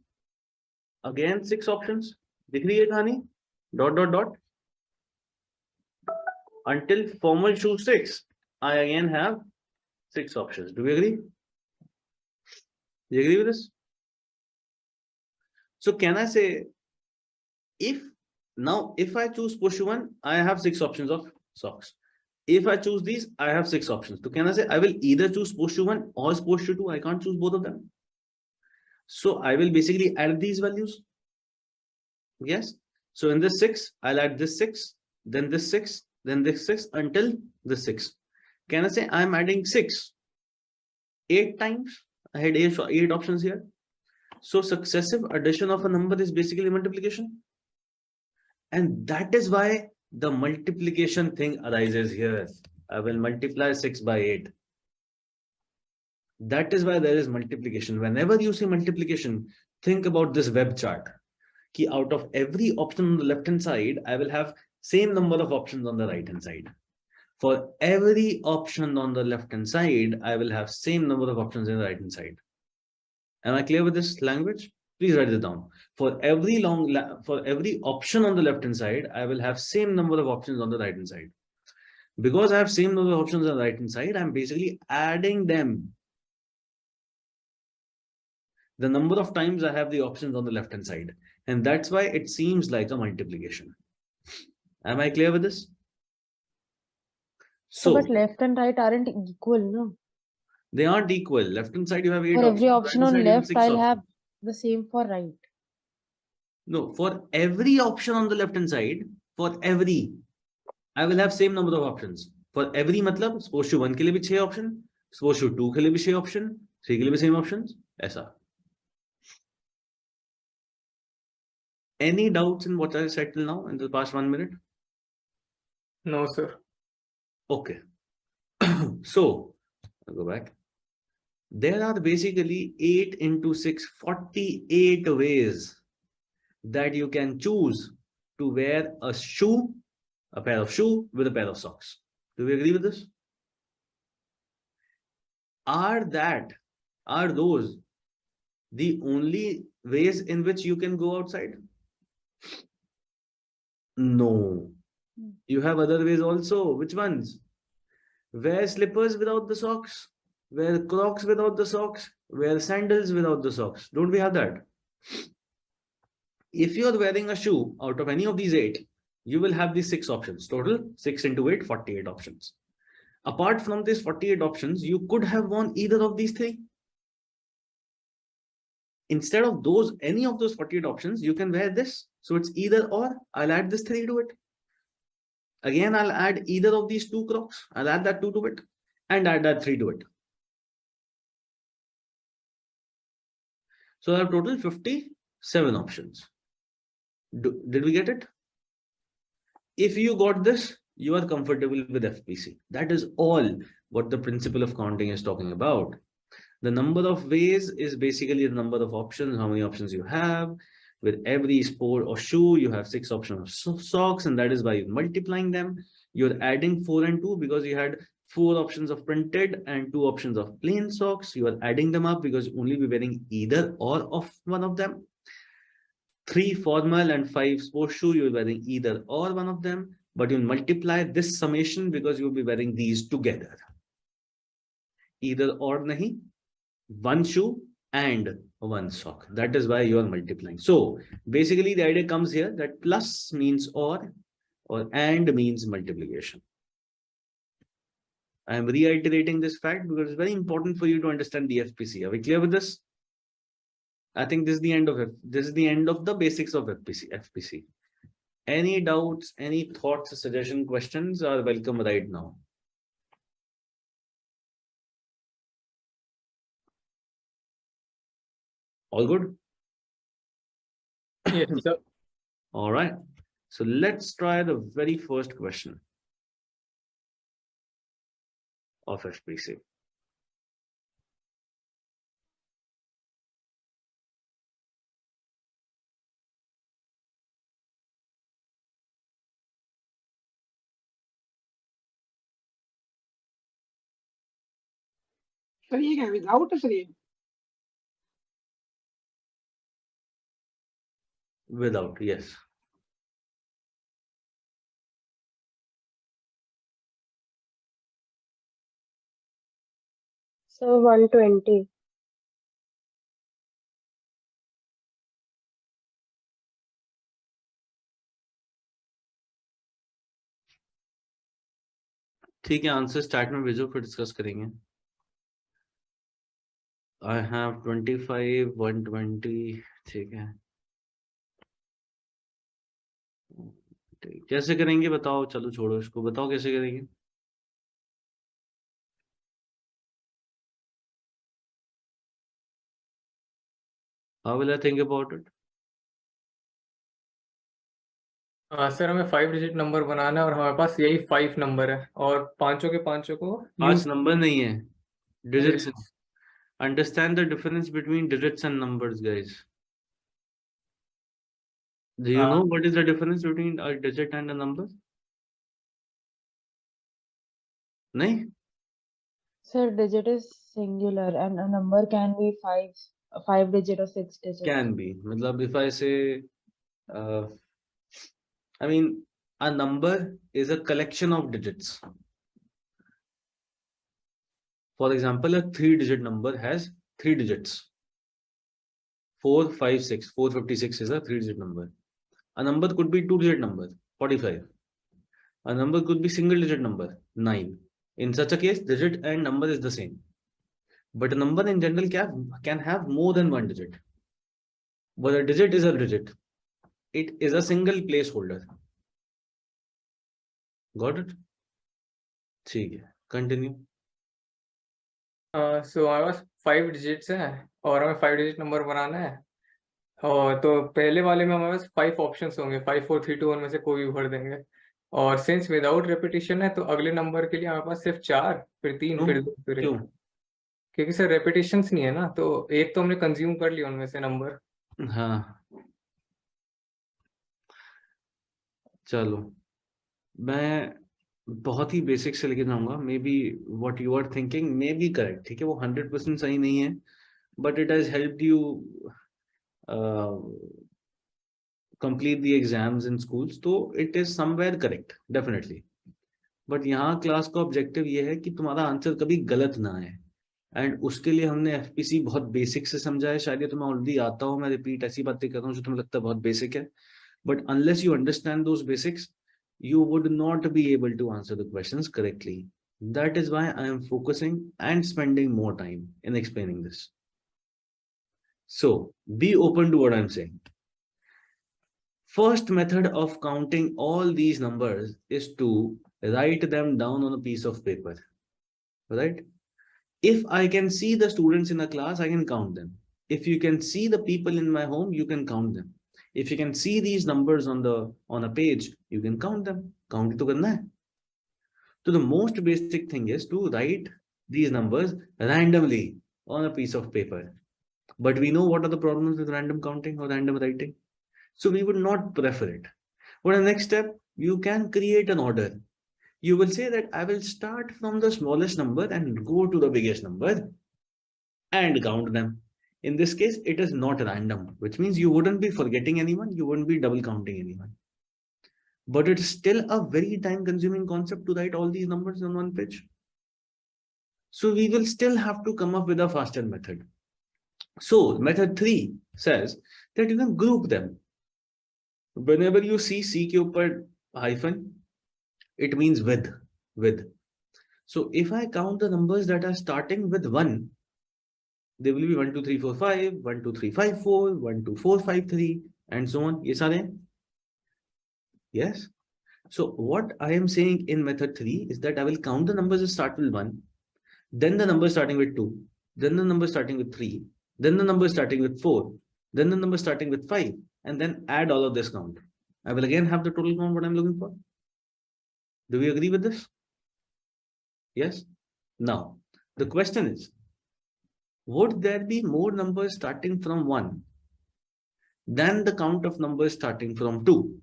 again 6 options. दिख रही है कहानी? Dot dot dot. Until formal shoe 6, I again have 6 options. Do we agree? You agree with this? So can I say, if I choose sports shoe 1, I have 6 options of socks. If I choose these, I have 6 options. So can I say I will either choose sports shoe 1 or sports shoe 2? I can't choose both of them. So I will basically add these values. Yes. So in this 6, I'll add this 6, then this 6, then this 6 until this 6. Can I say I'm adding 6 8 times? I had 8 options here. So successive addition of a number is basically multiplication. And that is why the multiplication thing arises here. I will multiply 6 by 8. That is why there is multiplication. Whenever you see multiplication, think about this web chart. Ki out of every option on the left hand side, I will have same number of options on the right hand side. For every option on the left hand side, I will have same number of options on the right hand side. Am I clear with this language? Please write it down. For every option on the left hand side, I will have same number of options on the right hand side. Because I have same number of options on the right hand side, I'm basically adding them. The number of times I have the options on the left hand side. And that's why it seems like a multiplication. Am I clear with this? So, but left and right aren't equal, no? They aren't equal. Left hand side you have 8 for options. every option right on side, left, I'll have the same for right. No, for every option on the left hand side, for every, I will have same number of options. For every मतलब sports shoe 1 के लिए भी 6 option, sports shoe 2 के लिए भी 6 option, 3 के लिए भी same options, ऐसा. Any doubts in what I said till now in the past 1 minute? No, sir. Okay. So, I'll go back. There are basically 8 into 6, 48 ways that you can choose to wear a shoe, a pair of shoe with a pair of socks. Do we agree with this? Are those the only ways in which you can go outside? No. You have other ways also. Which ones? Wear slippers without the socks. Wear Crocs without the socks. Wear sandals without the socks. Don't we have that? If you're wearing a shoe out of any of these 8, you will have these 6 options. Total 6 into 8, 48 options. Apart from these 48 options, you could have won either of these three. Instead of any of those 48 options, you can wear this. So it's either or. I'll add this 3 to it. Again, I'll add either of these 2 Crocs. I'll add that 2 to it and add that 3 to it. So I have total 57 options. Did we get it? If you got this, you are comfortable with FPC. That is all what the principle of counting is talking about. The number of ways is basically the number of options, how many options you have. With every sport or shoe, you have 6 options of socks, and that is by multiplying them. You're adding 4 and 2 because you had 4 options of printed and 2 options of plain socks. You are adding them up because you only be wearing either or of one of them. 3 formal and 5 sports shoe, you're wearing either or one of them, but you'll multiply this summation because you'll be wearing these together. Either or nahi, 1 shoe and 1 sock. That is why you are multiplying. So basically the idea comes here that plus means or and means multiplication. I am reiterating this fact because it's very important for you to understand the FPC. Are we clear with this? I think this is the end of it. This is the end of the basics of FPC. Any doubts, any thoughts, suggestions, questions are welcome right now. All good? Yes, sir. All right. So let's try the very first question of FPC. Sir ये क्या without है sir ये? Without, yes. So 120. ठीक है, answer start में भेजो फिर discuss करेंगे. I have 25, 120. ठीक है. कैसे करेंगे बताओ. चलो छोड़ो इसको, बताओ कैसे करेंगे. How will I think about it? Sir हमें 5 डिजिट नंबर बनाना है और हमारे पास यही 5 नंबर है और पांचों के पांचों को 5 नंबर नहीं है, digits. digits. Understand the difference between digits and numbers, guys. Do you know what is the difference between a digit and a number? नहीं? Sir, digit is singular and a number can be 5 digit or 6 digits. Can be. मतलब if I say, I mean, a number is a collection of digits. For example, a 3-digit number has 3 digits. 456. 456 is a 3-digit number. A number could be 2-digit number, 45. A number could be single-digit number, 9. In such a case, digit and number is the same. But a number in general can have more than 1 digit. But a digit is a digit. It is a single placeholder. Got it? ठीक है. Continue. So हमारे पास 5 digits हैं और हमें 5 digit number बनाना है. और तो पहले वाले में हमारे पास 5 ऑप्शंस होंगे. 5 4 3 2 1 में से कोई भी भर देंगे. और सिंस विदाउट रेपिटेशन है तो अगले नंबर के लिए हमारे पास सिर्फ 4 फिर 3 फिर 2 फिर 1. क्योंकि सर रेपिटेशंस नहीं है ना, तो एक तो हमने कंज्यूम कर लिया उनमें से नंबर. हाँ चलो, मैं बहुत ही बेसिक से लेके जाऊंगा. Maybe what you are thinking maybe correct. ठीक है, वो 100% सही नहीं है, but it has helped you complete the exams in schools, तो it is somewhere correct definitely. But यहाँ क्लास का ऑब्जेक्टिव ये है कि तुम्हारा आंसर कभी गलत ना आए, एंड उसके लिए हमने एफपीसी बहुत बेसिक से समझा है. शायद ये तुम्हें ऑलरेडी आता हो, मैं रिपीट ऐसी बातें कर रहा हूँ जो तुम्हें लगता है बहुत बेसिक है, but unless you understand those basics you would not be able to answer the questions correctly. That is why I am focusing and spending more time in explaining this. So be open to what I'm saying. First method of counting all these numbers is to write them down on a piece of paper, right? If I can see the students in a class, I can count them. If you can see the people in my home, you can count them. If you can see these numbers on a page, you can count them. Count to karna hai. So the most basic thing is to write these numbers randomly on a piece of paper. But we know what are the problems with random counting or random writing. So we would not prefer it. For the next step, you can create an order. You will say that I will start from the smallest number and go to the biggest number and count them. In this case, it is not random, which means you wouldn't be forgetting anyone, you wouldn't be double counting anyone. But it's still a very time consuming concept to write all these numbers on one page. So we will still have to come up with a faster method. So method 3 says that you can group them. Whenever you see C ke upar hyphen, it means with. So if I count the numbers that are starting with 1, they will be 1, 2, 3, 4, 5, 1, 2, 3, 5, 4, 1, 2, 4, 5, 3, and so on. Yes, are they? Yes. So what I am saying in method 3 is that I will count the numbers that start with 1, then the number starting with 2, then the number starting with 3, then the number starting with 4, then the number starting with 5, and then add all of this count. I will again have the total count what I'm looking for. Do we agree with this? Yes. Now, the question is, would there be more numbers starting from 1 than the count of numbers starting from 2?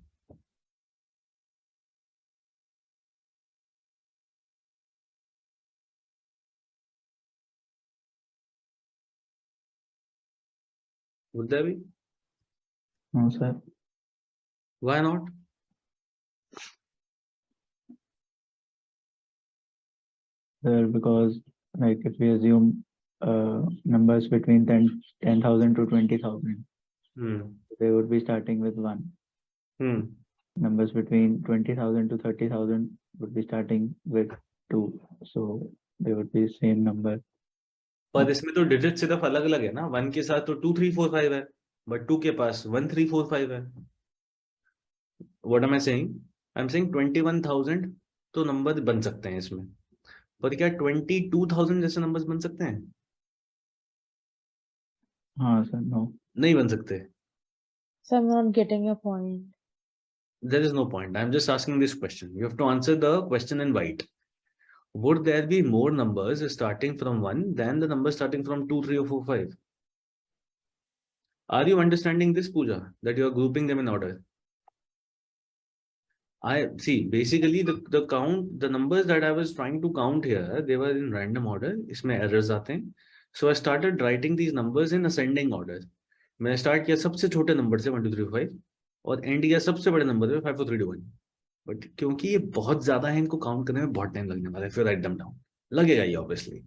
Would there be? No, sir. Why not? Sir, because like if we assume numbers between 10,000 to 20,000, they would be starting with 1. Numbers between 20,000 to 30,000 would be starting with 2. So they would be same number. पर इसमें तो digit सिर्फ अलग अलग है ना. 1 के साथ तो 2 3 4 5 है, बट 2 के पास 1 3 4 5 है. What am I saying? I'm saying 21,000 तो नंबर बन सकते हैं इसमें, पर क्या 22,000 जैसे नंबर्स बन सकते हैं? हाँ सर, नो. नहीं बन सकते. So I'm not getting your point. There is no point. I'm just asking this question. You have to answer the question in white. Would there be more numbers starting from 1 than the numbers starting from 2, 3, or 4, 5? Are you understanding this, Pooja, that you are grouping them in order? I see. Basically, the count, the numbers that I was trying to count here, they were in random order. इसमें errors आते हैं. So I started writing these numbers in ascending order. मैंने start किया सबसे छोटे number से 1, 2, 3, 5 और end किया सबसे बड़े नंबर से 5, 4, 3, 2, 1. बट क्योंकि ये बहुत ज्यादा है, इनको काउंट करने में बहुत टाइम लगने वाला है. फिर राइट देम डाउन लगेगा ये ऑब्वियसली.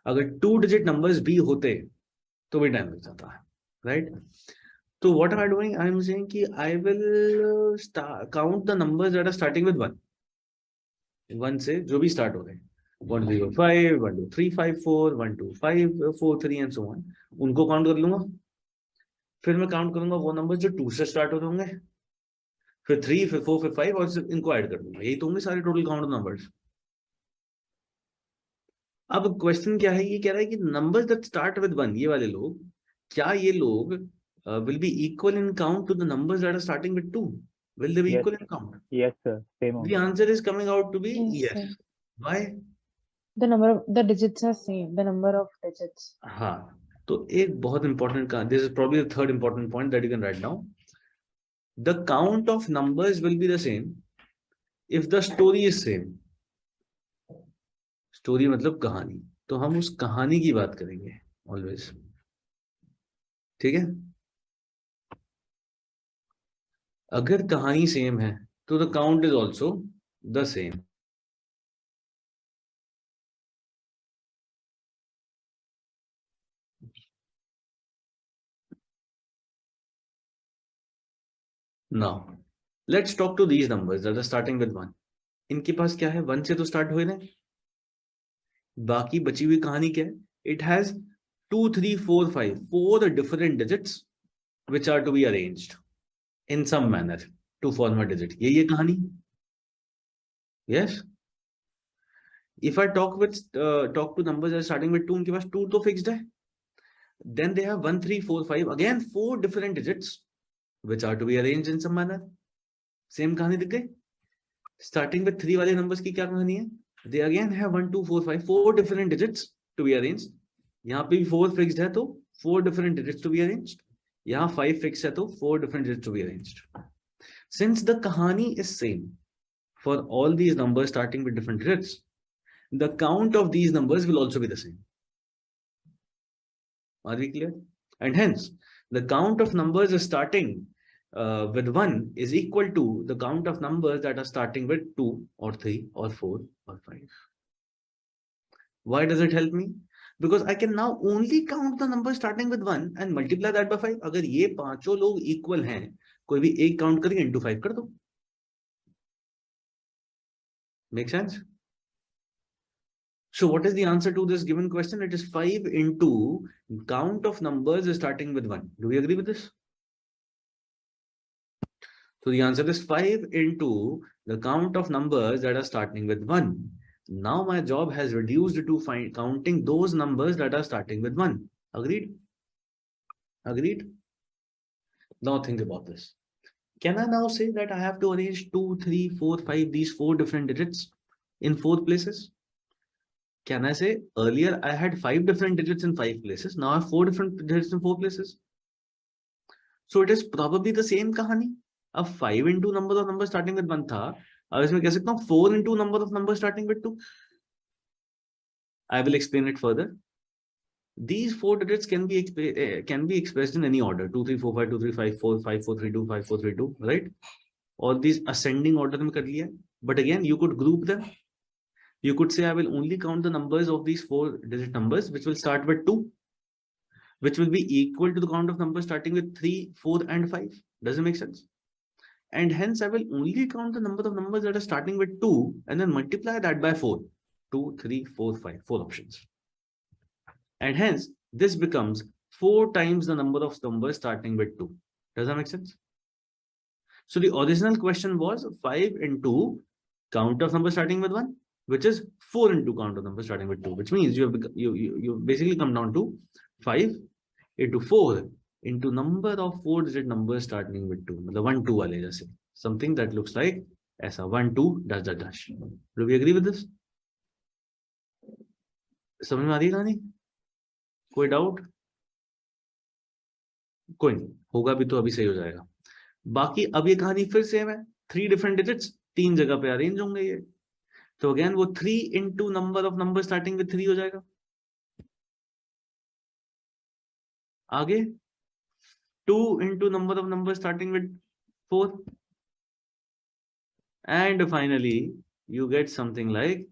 अगर 2 डिजिट नंबर्स भी होते तो भी टाइम लग जाता है, राइट? तो what am I doing? I am saying कि I will count the numbers that are starting with 1 से जो भी स्टार्ट हो रहे हैं, 1 2 5 1 2 3 5 4 1 2 5 4 3 एंड सो ऑन, उनको काउंट कर लूंगा. फिर मैं काउंट करूंगा वो नंबर जो 2 से स्टार्ट हो रहे होंगे, फिर 3 फिर 4 फिर 5 और इनको ऐड कर दूंगा. यही तो होंगे सारे टोटल काउंट नंबर्स. अब क्वेश्चन क्या है? ये कह रहा है कि नंबर्स दैट स्टार्ट विद 1, ये वाले लोग, क्या ये लोग will be equal in count to the numbers that are starting with 2? Will they be equal in count? Yes, sir. Same. The answer is coming out to be yes. Yes, sir. Why? The number of the digits are same. The number of digits. हाँ, तो एक बहुत important का, this is probably the third important point that you can write down. The count of numbers will be the same if the story is same. Story मतलब कहानी. तो हम उस कहानी की बात करेंगे always. ठीक है? अगर कहानी सेम है तो the count is also the same. Now let's talk to these numbers that are starting with 1. इनके पास क्या है? 1 से तो स्टार्ट हुए ना, बाकी बची हुई कहानी क्या है? It has 2, 3, 4, 5, 4 different digits which are to be arranged in some manner to form a digit. ये कहानी. Yes. If I talk to numbers that are starting with 2, उनके पास 2 तो fixed है. Then they have 1, 3, 4, 5, again 4 different digits which are to be arranged in some manner. Same कहानी दिख गई. Starting with 3 वाले numbers की क्या कहानी है? They again have 1, 2, 4, 5, 4 different digits to be arranged. यहाँ पे भी 4 fixed है तो 4 different digits to be arranged. यहाँ 5 fixed है तो 4 different digits to be arranged. Since the कहानी is same for all these numbers starting with different digits, the count of these numbers will also be the same. Are we clear? And hence, the count of numbers starting with 1 is equal to the count of numbers that are starting with 2 or 3 or 4 or 5. Why does it help me? Because I can now only count the numbers starting with 1 and multiply that by 5. अगर ये पांचों लोग equal हैं, कोई भी एक count करेंगे into 5 कर दो. Make sense? So what is the answer to this given question? It is 5 into count of numbers starting with 1. Do we agree with this? So the answer is 5 into the count of numbers that are starting with 1. Now my job has reduced to counting those numbers that are starting with 1. Agreed? Agreed? Now think about this. Can I now say that I have to arrange 2, 3, 4, 5, these 4 different digits in 4 places? Can I say earlier I had 5 different digits in 5 places. Now I have 4 different digits in 4 places. So it is probably the same kahani. अब 5 into number of numbers starting with 1 था. अब इसमें कह सकता हूँ 4 into number of numbers starting with 2. I will explain it further. These 4 digits can be expressed in any order. 2, 3, 4, 5, 2, 3, 5, 4, 5, 4, 3, 2, 5, 4, 3, 2, right? All these ascending order में कर लिया. But again, you could group them. You could say I will only count the numbers of these 4 digit numbers which will start with 2, which will be equal to the count of numbers starting with 3, 4 and 5. Does it make sense? And hence I will only count the number of numbers that are starting with 2 and then multiply that by 4. 2, 3, 4, 5, 4 options. And hence this becomes 4 times the number of numbers starting with 2. Does that make sense? So the original question was 5 into count of numbers starting with 1, which is 4 into count of numbers starting with 2, which means you basically come down to 5 into 4 into number of 4 digit numbers starting with 2. मतलब 1, 2 वाले जैसे. Something that looks like ऐसा 1, 2 dash dash dash. Do we agree with this? समझ में आ रही है कहानी? कोई डाउट? कोई नहीं, होगा भी तो अभी सही हो जाएगा. बाकी अब ये कहानी फिर सेम है. 3 different digits 3 जगह पे अरेंज होंगे ये. तो अगेन वो 3 into number of numbers starting with 3 हो जाएगा. आगे 2 into number of numbers starting with 4. And finally, you get something like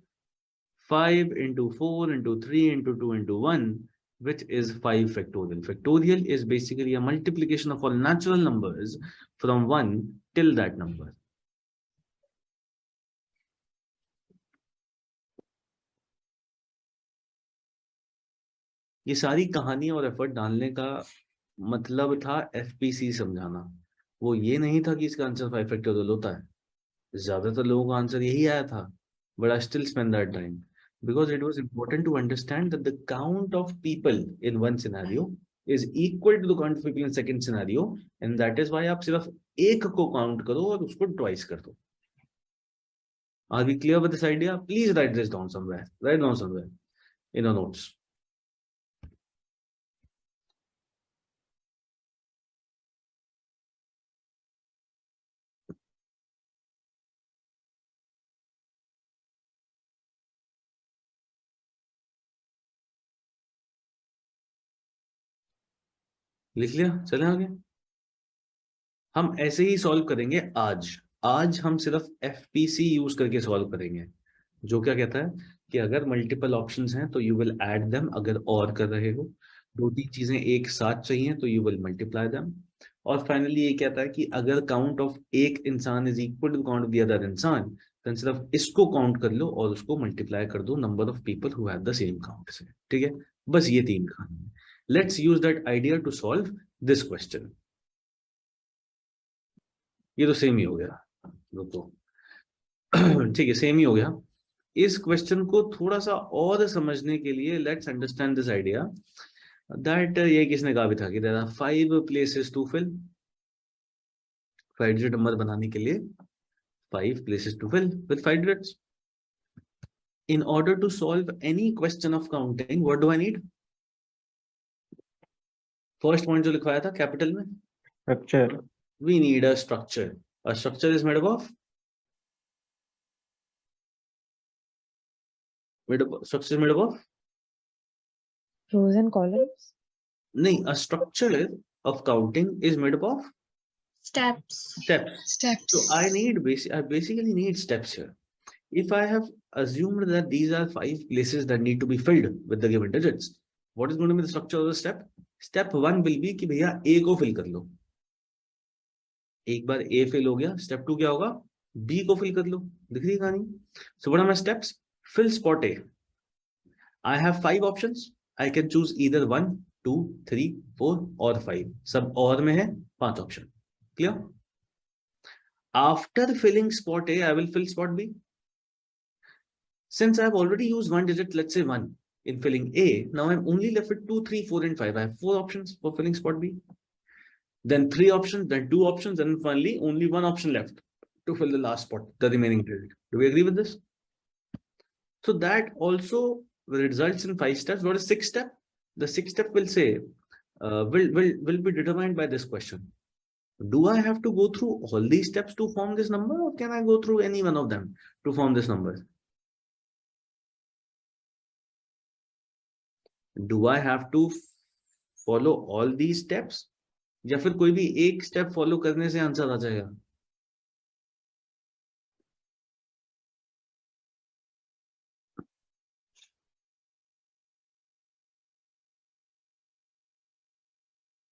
5 into 4 into 3 into 2 into 1, which is 5 factorial. Factorial is basically a multiplication of all natural numbers from 1 till that number. ये सारी कहानी और effort डालने का मतलब था FPC समझाना. वो ये नहीं था कि इसका आंसर 5 फैक्टोरियल होता है. ज्यादातर लोगों का आंसर यही आया था, but I still spent that time because it was important to understand that the count of people in one scenario is equal to the count of people in second scenario, and that is why आप सिर्फ एक को count करो और उसको twice कर दो. Are we clear with this idea? Please write this down somewhere. Write down somewhere in your notes. लिख लिया? चले आगे. हम ऐसे ही सॉल्व करेंगे आज हम सिर्फ एफपीसी यूज करके सॉल्व करेंगे, जो क्या कहता है कि अगर मल्टीपल ऑप्शंस हैं तो यू विल ऐड देम. अगर और कर रहे हो 2-3 चीजें एक साथ चाहिए तो यू विल मल्टीप्लाई देम. और फाइनली ये कहता है कि अगर काउंट ऑफ एक इंसान is equal to count of the other इंसान, देन सिर्फ इसको काउंट कर लो और उसको मल्टीप्लाई कर दो number of people who have the same count से, ठीक है। बस ये 3 कानून। Let's use that idea to solve this question. ये तो सेम ही हो गया, रुको ठीक है, सेम ही हो गया। इस क्वेश्चन को थोड़ा सा और समझने के लिए let's understand this idea that ये किसने कहा भी था कि there are 5 places to fill. 5 digit number बनाने के लिए 5 places to fill with 5 digits. In order to solve any question of counting, what do I need? First point जो लिखवाया था कैपिटल में, Structure. we need a structure. A structure is made up of structure is made up of Rows and columns. नहीं, a structure of counting is made up of Steps. steps. So I basically need steps here. If I have assumed that these are 5 places that need to be filled with the given digits, what is going to be the structure of the step? Step 1 will be कि भैया A को fill कर लो। एक बार A fill हो गया, step 2 क्या होगा? B को fill कर लो। दिख रही है कहानी? So what are my steps? Fill spot A. I have 5 options. I can choose either 1, 2, 3, 4 or 5. सब और में है 5 option. Clear? After filling spot A, I will fill spot B. Since I have already used one digit, let's say 1 in filling A, now I'm only left with 2, 3, 4 and 5. I have 4 options for filling spot B. Then 3 options, then 2 options, and finally only 1 option left to fill the last spot, the remaining digit. Do we agree with this? So that also results in 5 steps. What is 6th step? The 6th step will say, will be determined by this question. Do I have to go through all these steps to form this number, or can I go through any one of them to form this number? Do I have to follow all these steps, या फिर कोई भी एक step follow करने से answer आ जाएगा?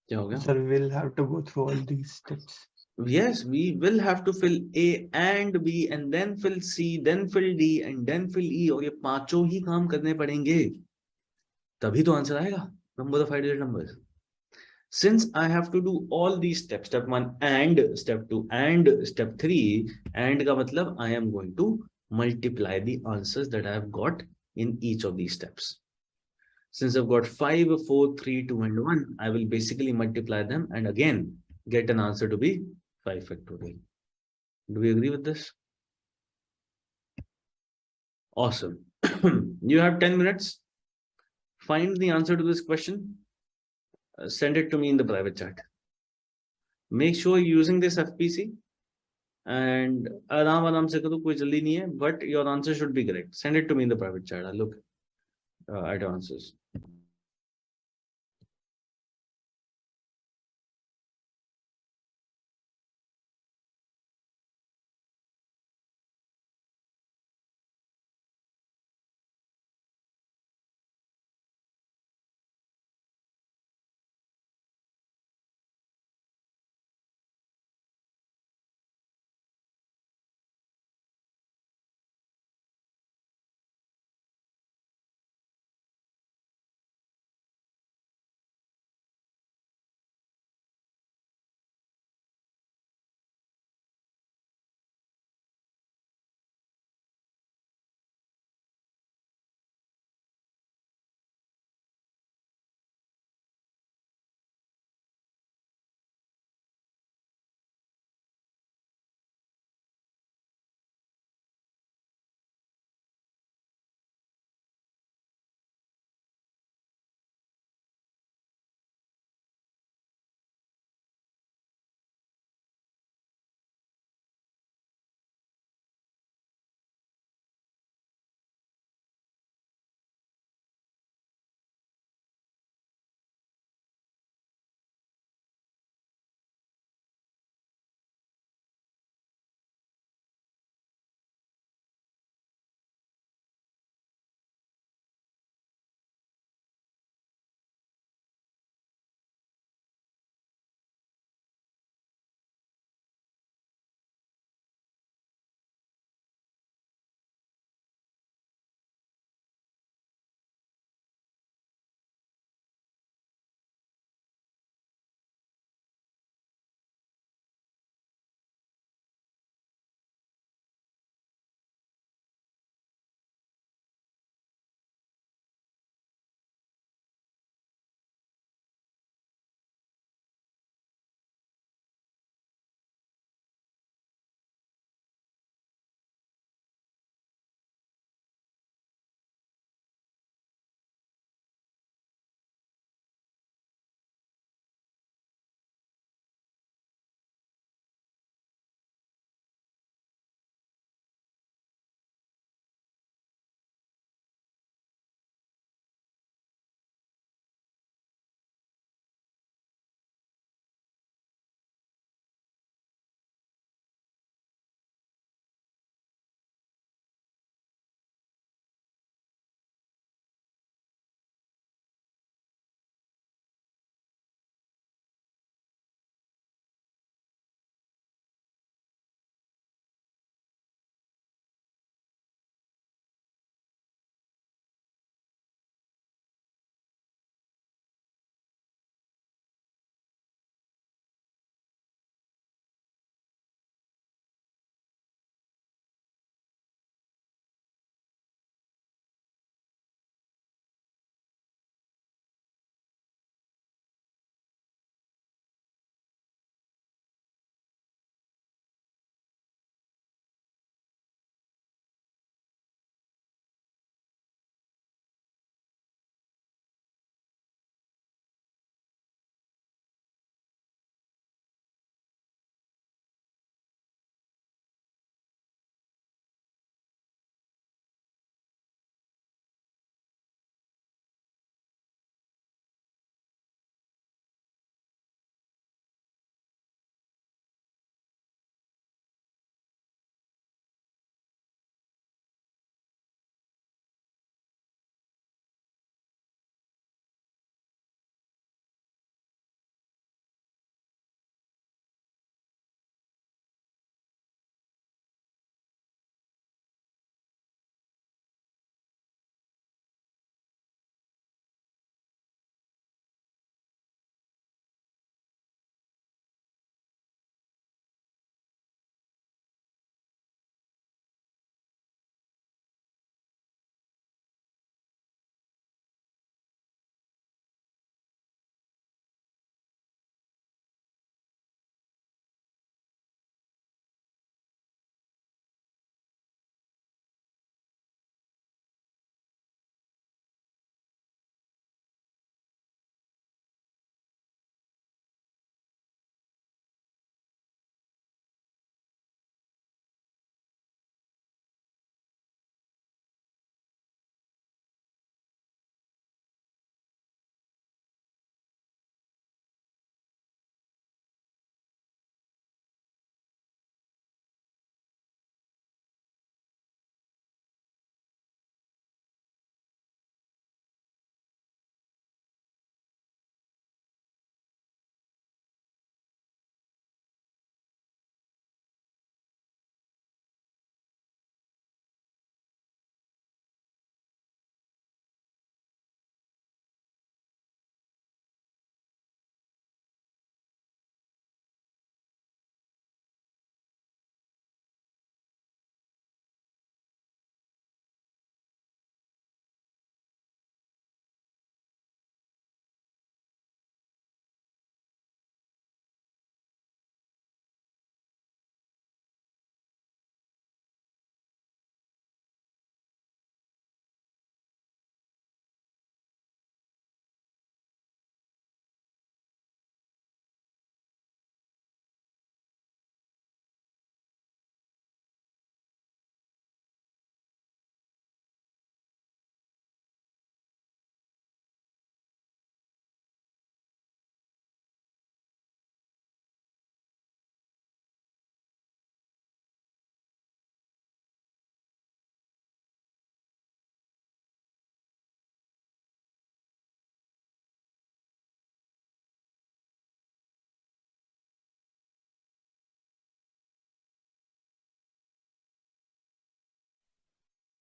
क्या हो गया? Sir, we'll have to go through all these steps. Yes, we will have to fill A and B and then fill C, then fill D and then fill E, और ये पांचों ही काम करने पड़ेंगे, तभी तो आंसर आएगा number of 5 digit numbers. Since I have to do all these steps, step 1 and step 2 and step 3, and का मतलब I am going to multiply the answers that I have got in each of these steps. Since I've got 5, 4, 3, 2 and 1, I will basically multiply them and again get an answer to be 5 factorial. Do we agree with this? Awesome. You have 10 minutes. Find the answer to this question. Send it to me in the private chat. Make sure you're using this FPC and आराम से करो, कोई जल्दी नहीं है, but your answer should be correct. Send it to me in the private chat. I'll look at your answers.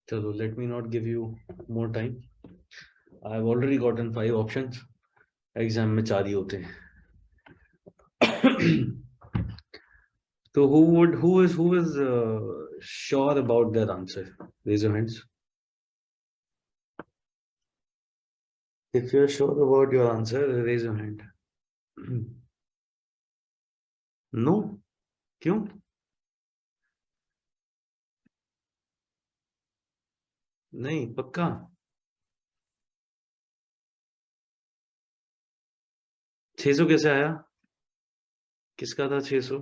चलो, let me not give you more time. I've already gotten 5 options. Exam में 4 ही होते हैं. So who is sure about their answer? Raise your hands. If you're sure about your answer, raise your hand. No? क्यों? नहीं, पक्का? छह सौ कैसे आया? किसका था 600?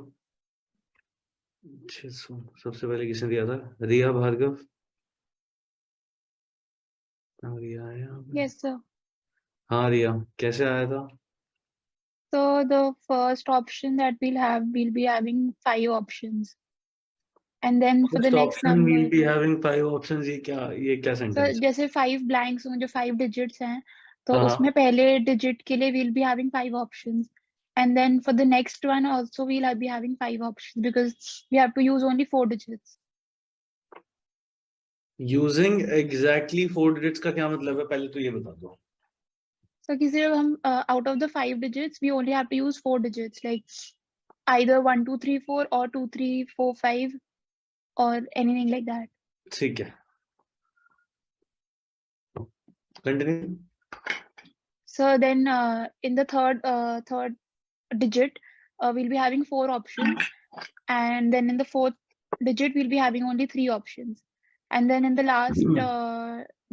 600 सबसे पहले किसने दिया था? रिया भार्गव. रिया आया? Yes, sir. हाँ रिया, कैसे आया था? So the first option that we'll be having 5 options. And then for the First next option we'll number, be having 5 options. ये क्या so sentence? जैसे 5 blanks हों, जो 5 digits हैं, तो हाँ, उसमें पहले digit के लिए we'll be having 5 options. And then for the next one also we'll be having 5 options because we have to use only 4 digits. Using exactly 4 digits का क्या मतलब है? पहले तो ये बता दो. So किसी हम out of the 5 digits we only have to use 4 digits, like either 1 2 3 4 or 2 3 4 5 or anything like that. ठीक है. Continue. So then in the third digit we'll be having 4 options, and then in the fourth digit we'll be having only 3 options, and then in the last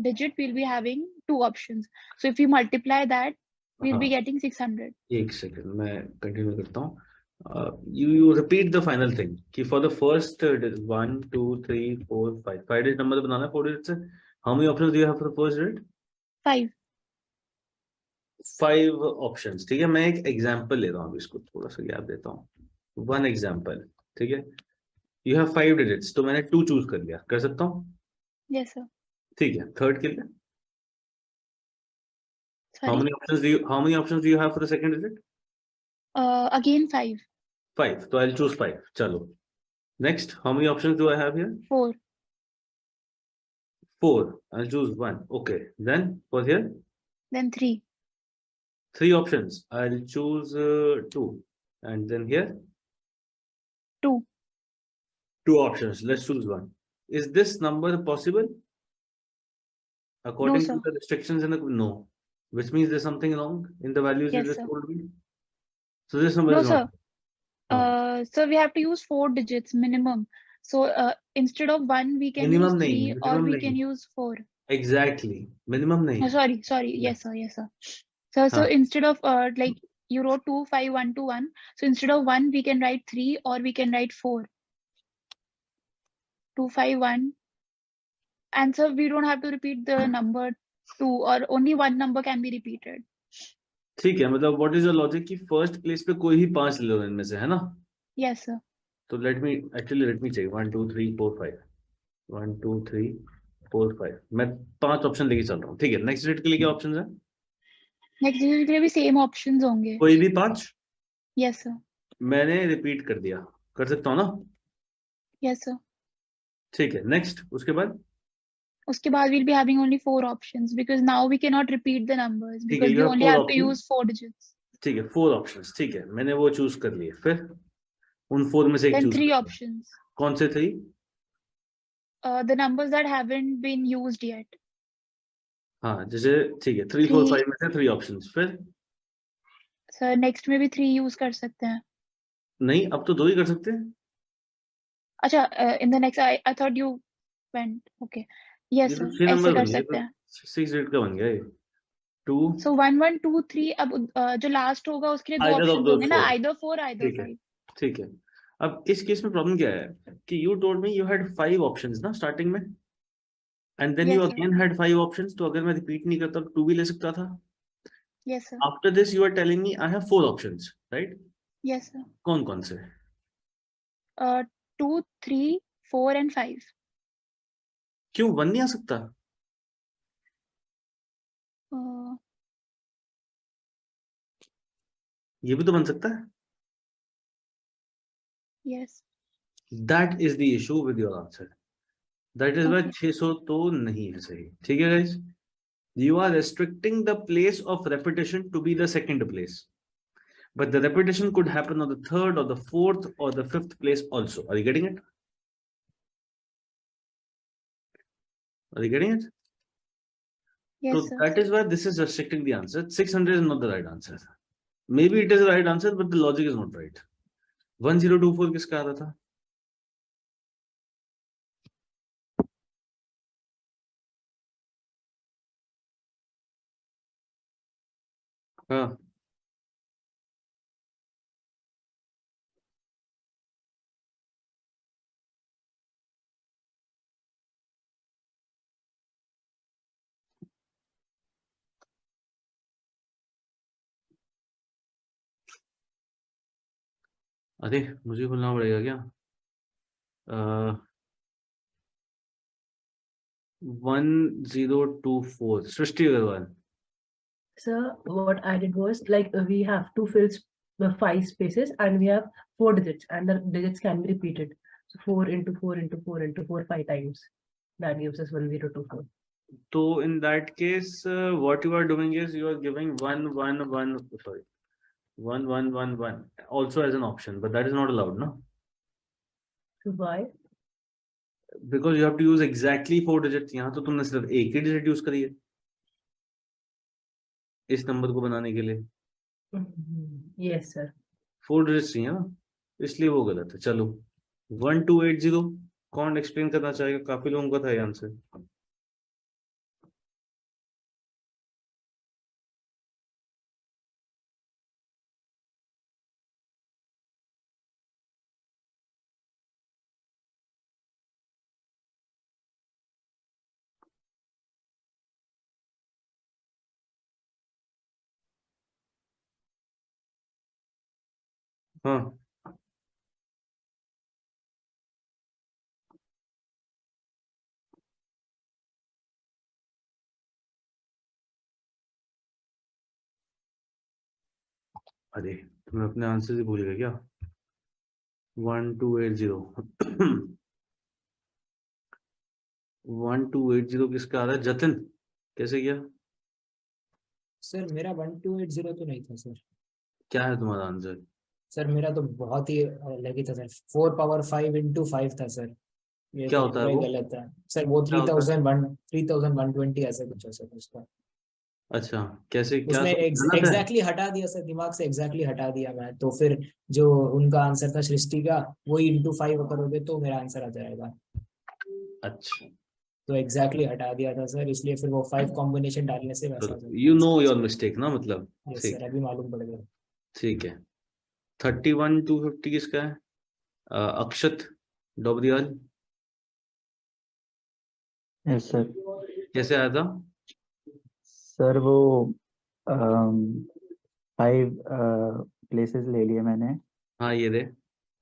digit we'll be having 2 options. So if we multiply that we'll be getting 600. एक second मैं continue करता हूँ. You repeat the final thing कि for the first 1 2 3 4 5 digit number तो बनाना है 4 digit से. How many options do you have for the first digit? 5. 5 options. ठीक है, मैं एक एग्जांपल ले रहा हूँ, इसको थोड़ा सा गैप देता हूँ. 1 एग्जांपल. ठीक है, you have 5 digits, तो मैंने 2 चूज कर लिया. कर सकता हूँ? Yes sir. ठीक है. थर्ड के लिए how Sorry. many options do you have for the second digit? Again 5. 5. So I'll choose 5. Chalo. Next, how many options do I have here? 4. 4. I'll choose 1. Okay. Then for here? Then 3. 3 options. I'll choose 2. And then here? 2. 2 options. Let's choose 1. Is this number possible? According sir. to the restrictions in the no. Which means there's something wrong in the values you Yes, just sir. told me. So this number No is not. sir. So we have to use 4 digits minimum. So instead of 1 we can Minimum use 3 nahi, or minimum we nahi. can use 4. Exactly. Minimum nahi. Oh, sorry. Yeah. Yes sir. So instead of like you wrote 2 5 1 2 1, so instead of 1 we can write 3 or we can write 4. 2 5 1. And so we don't have to repeat the number 2, or only one number can be repeated. ठीक है, मतलब what is your logic कि first place पे कोई ही 5 ले लो इनमें से, है ना? Yes sir. तो लेट मी चेक. 1 2 3 4 5. 1 2 3 4 5. मैं 5 ऑप्शन लेके चल रहा हूँ. ठीक है, नेक्स्ट डिजिट के लिए क्या ऑप्शंस है? नेक्स्ट डिजिट के लिए भी सेम ऑप्शंस होंगे. कोई भी 5? Yes sir. मैंने रिपीट कर दिया. कर सकता हूँ ना? Yes sir. ठीक है, नेक्स्ट उसके बाद उसके बाद we'll be having only 4 options because now we cannot repeat the numbers ठीक है, because we you have only 4 have to options. use 4 digits. ठीक है, 4 ऑप्शंस. ठीक है, मैंने वो चूज कर लिए. फिर उन 4 में से एक Then चूज 3 कर. options. कौन से 3? The numbers that haven't been used yet. हाँ, जैसे ठीक है, 3 4 5 में से 3 ऑप्शंस. फिर सर नेक्स्ट में भी 3 यूज कर सकते हैं. नहीं, अब तो 2 ही कर सकते हैं. अच्छा, in the next I thought you went. Okay. Yes ये तो sir. 6 ऐसे नंबर कर बन गए. सकते हैं. 6 डिजिट का बन गया ये. 2 So 1 1 2 3. अब जो लास्ट होगा उसके लिए 2 Either of ऑप्शंस those होंगे ना, 4. either 4 either ठीक है, 5. ठीक है. अब इस केस में प्रॉब्लम क्या है कि you told me you had 5 options ना स्टार्टिंग में, and then you Yes sir. Again had 5 options. तो अगर मैं रिपीट नहीं करता तो 2 भी ले सकता था. Yes sir. After this you are telling me I have 4 options, right? Yes sir. कौन कौन से? 2 3 4 and 5. क्यों 1 नहीं आ सकता? ये भी तो बन सकता है. Yes. That is the issue with your answer. That is why 600 तो नहीं है सही। ठीक है guys, you are restricting the place of repetition to be the second place, but the repetition could happen on the third or the fourth or the fifth place also. Are you getting it? Are you getting it? Yes, So sir. that is why this is restricting the answer. 600 is not the right answer. Maybe it is the right answer, but the logic is not right. 1024 किसका आ रहा था? हाँ, अरे मुझे खुलना पड़ेगा क्या? 1024 सृष्टि Agarwal. Sir, what I did was like we have to fill the 5 spaces and we have 4 digits and the digits can be repeated. So 4 into 4 into 4 into 4 5 times. That gives us 1024. So in that case, what you are doing is you are giving 1111 also as an option, but that is not allowed, no? So why? Because you have to use exactly 4 digits. यहाँ तो तुमने सिर्फ एक ही digit use करी है इस number को बनाने के लिए। Yes, sir. 4 digits चाहिए ना, इसलिए वो गलत है। चलो 1280 कौन एक्सप्लेन करना चाहेगा? काफी लोगों का था ये आंसर। हाँ, अरे तुम्हें अपने आंसर से भूल गए क्या? 1280 1280 किसका आ रहा है? जतिन कैसे किया? सर मेरा 1280 तो नहीं था सर। क्या है तुम्हारा आंसर? सर मेरा तो बहुत ही अलग ही था सर, 4 पावर 5 into 5 था सर। ये क्या तो होता है पूरा ही वो? गलत था सर। वो क्या होता है? 3120 ऐसा कुछ है सर उसका। अच्छा, कैसे क्या उसमें गलत है? एग्जैक्टली हटा दिया सर, दिमाग से एग्जैक्टली हटा दिया मैं, तो फिर जो उनका आंसर था सृष्टि का वही इंटू 5 करोगे तो मेरा आंसर आ जाएगा। अच्छा, तो एग्जैक्टली हटा दिया था सर, इसलिए फिर वो 5 कॉम्बिनेशन डालने से वैसा यू नो योर मिस्टेक ना, मतलब यस ठीक सर, अभी मालूम पड़ गया। ठीक है। 31250 किसका है? अक्षत डोबरियाल। Yes sir. कैसे आया था? सर वो 5 प्लेसेस ले लिए मैंने। हाँ ये दे।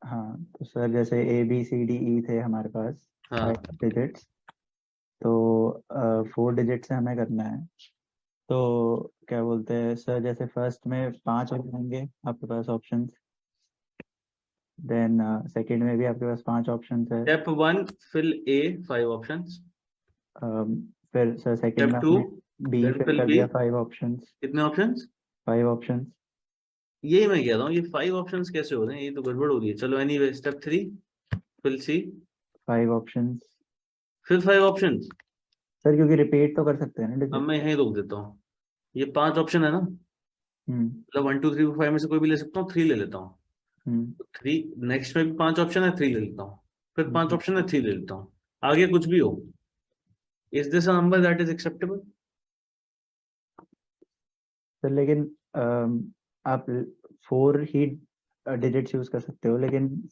हाँ तो सर जैसे ABCDE थे हमारे पास हाँ 5 डिजिट्स, तो 4 डिजिट से हमें करना है। तो क्या बोलते हैं सर, जैसे फर्स्ट में 5 होंगे आपके पास ऑप्शंस, देन सेकंड में भी आपके पास 5 ऑप्शंस है। Step 1 fill A 5 options. फिर सर सेकंड स्टेप में 2 आपने बी देन फिल फिल कर बी। दिया 5 ऑप्शंस। कितने ऑप्शंस? 5 ऑप्शंस। यही मैं कह रहा हूँ, ये 5 ऑप्शंस कैसे हो रहे हैं? ये तो गड़बड़ हो रही है। चलो एनीवे, स्टेप 3 फिल सी 5 ऑप्शंस। फिर 5 ऑप्शंस। सर क्योंकि रिपीट तो कर सकते हैं ना अब डिजिट। मैं यहीं रोक देता हूँ। ये 5 ऑप्शन है ना, मतलब 1 2 3 4 5 में से कोई भी ले सकता हूँ। 3 ले लेता हूँ। 3 नेक्स्ट में भी 5 ऑप्शन है, 3 ले लेता हूँ। फिर 5 ऑप्शन है, 3 ले लेता हूँ। आगे कुछ भी हो, is this a number that is acceptable? Sir लेकिन आप 4 ही डिजिट्स यूज कर सकते हो, लेकिन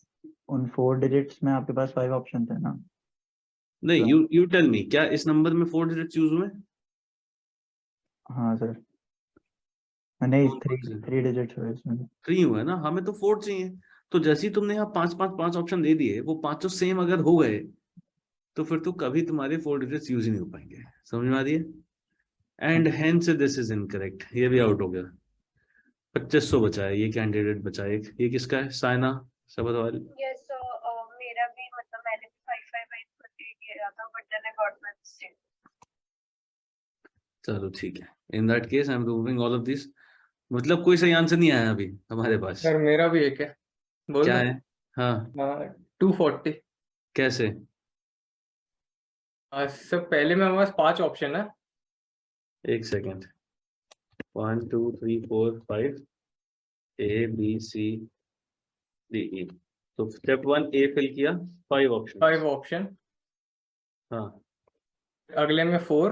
उन 4 डिजिट्स में आपके पास 5 ऑप्शन है ना। नहीं, यू टेल मी, क्या इस नंबर में 4 डिजिट्स यूज हुए? हाँ सर, नहीं 3 डिजिट्स हुए इसमें। 3 हुए ना, हमें तो 4 चाहिए। तो जैसे ही तुमने यहाँ 5 ऑप्शन दे दिए, वो पांचों सेम अगर हो गए तो फिर तो कभी तुम्हारे 4 डिजिट्स यूज ही नहीं हो पाएंगे। समझ में आ रही है? And hence this is incorrect. ये भी आउट हो गया। 2500 बचा है, ये कैंडिडेट बचा है एक। ये किसका है? साइना सबरवाल। यस सर, मेरा भी मतलब मैंने भी 5 5 5 करके किया था, चलो ठीक है, in that case I am removing all of this. मतलब कोई सही आंसर नहीं आया अभी हमारे पास। सर मेरा भी एक है, बोल क्या दो। है? हाँ 240। कैसे? सर पहले में हमारे पास 5 ऑप्शन है। एक second, 1 2 3 4 5 A B C D E. तो स्टेप 1 ए फिल किया, 5 ऑप्शन। 5 ऑप्शन। हाँ अगले में 4,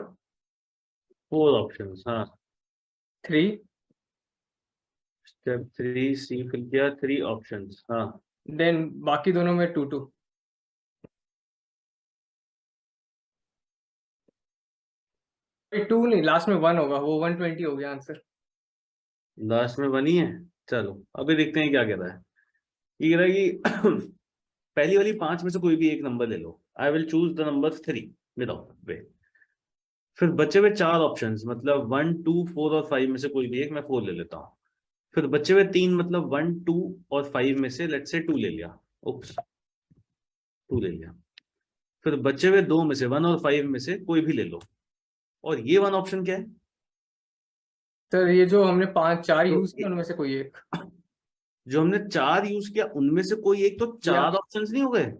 4 ऑप्शन। हाँ 3, स्टेप 3 सी फिल किया, 3 ऑप्शन। हाँ देन बाकी दोनों में 2 2। 2 नहीं, लास्ट में 1 होगा, वो 120 हो गया आंसर। लास्ट में बनी है। चलो अभी देखते हैं क्या कह रहा है। ये कह रहा है कि पहली वाली 5 में से कोई भी एक नंबर ले लो। I will choose the number 3 without way. फिर बचे हुए 4 ऑप्शंस, मतलब 1 2 4 और 5 में से कोई भी एक, मैं 4 ले लेता हूँ। फिर बचे हुए 3, मतलब 1 2 और 5 में से लेट्स से 2 ले लिया। उप्स, 2 ले लिया। फिर बचे हुए 2 में से 1 और 5 में से कोई भी ले लो। और ये 1 ऑप्शन क्या है? सर ये जो हमने 4 तो यूज किए उनमें से कोई एक। जो हमने 4 यूज किया उनमें से कोई एक, तो 4 ऑप्शंस नहीं हो गए?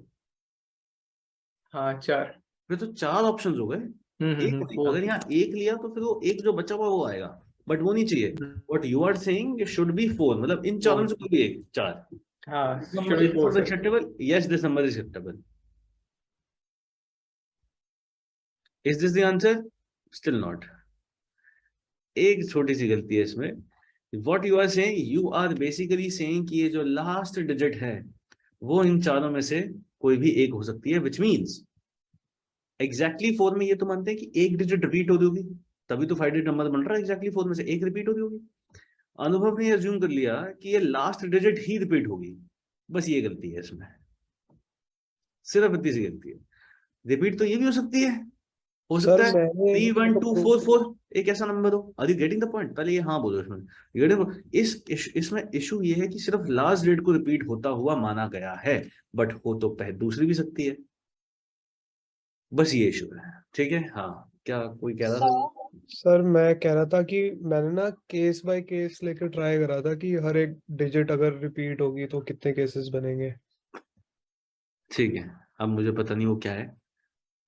हाँ 4। फिर तो 4 ऑप्शंस हो गए। एक नहीं, 4। अगर यहाँ एक लिया तो फिर वो एक जो बचा हुआ वो आएगा, बट वो नहीं चाहिए। What you are saying, it should be 4, मतलब इन चारों में से कोई भी एक, 4। हाँ This should number be is 4 not sir. acceptable? Yes, this number is acceptable. Is this the answer? Still not. एक छोटी सी गलती है इसमें। What you are saying, you are basically saying कि ये जो लास्ट डिजिट है वो इन चारों में से कोई भी एक हो सकती है, which means एग्जैक्टली 4 में ये तो मानते हैं कि एक डिजिट रिपीट हो रही होगी, तभी तो 5 डिजिट नंबर बन रहा है। एग्जैक्टली 4 में से एक रिपीट हो रही होगी। अनुभव ने अज्यूम कर लिया कि ये लास्ट डिजिट ही रिपीट होगी। बस ये गलती है इसमें, सिर्फ इतनी सी गलती है। रिपीट तो ये भी हो सकती है, हो सकता है 31244 एक ऐसा नंबर हो। Are you getting the point? पहले ये हाँ बोलो इसमें। इसमें इशू ये है कि सिर्फ लास्ट डेट को रिपीट होता हुआ माना गया है, बट हो तो दूसरी भी सकती है। बस ये इशू है, ठीक है। हाँ क्या कोई कह रहा था? सर मैं कह रहा था कि मैंने ना केस बाय केस लेकर ट्राई करा था कि हर एक डिजिट अगर रिपीट होगी तो कितने केसेस बनेंगे। ठीक है, अब मुझे पता नहीं वो क्या है।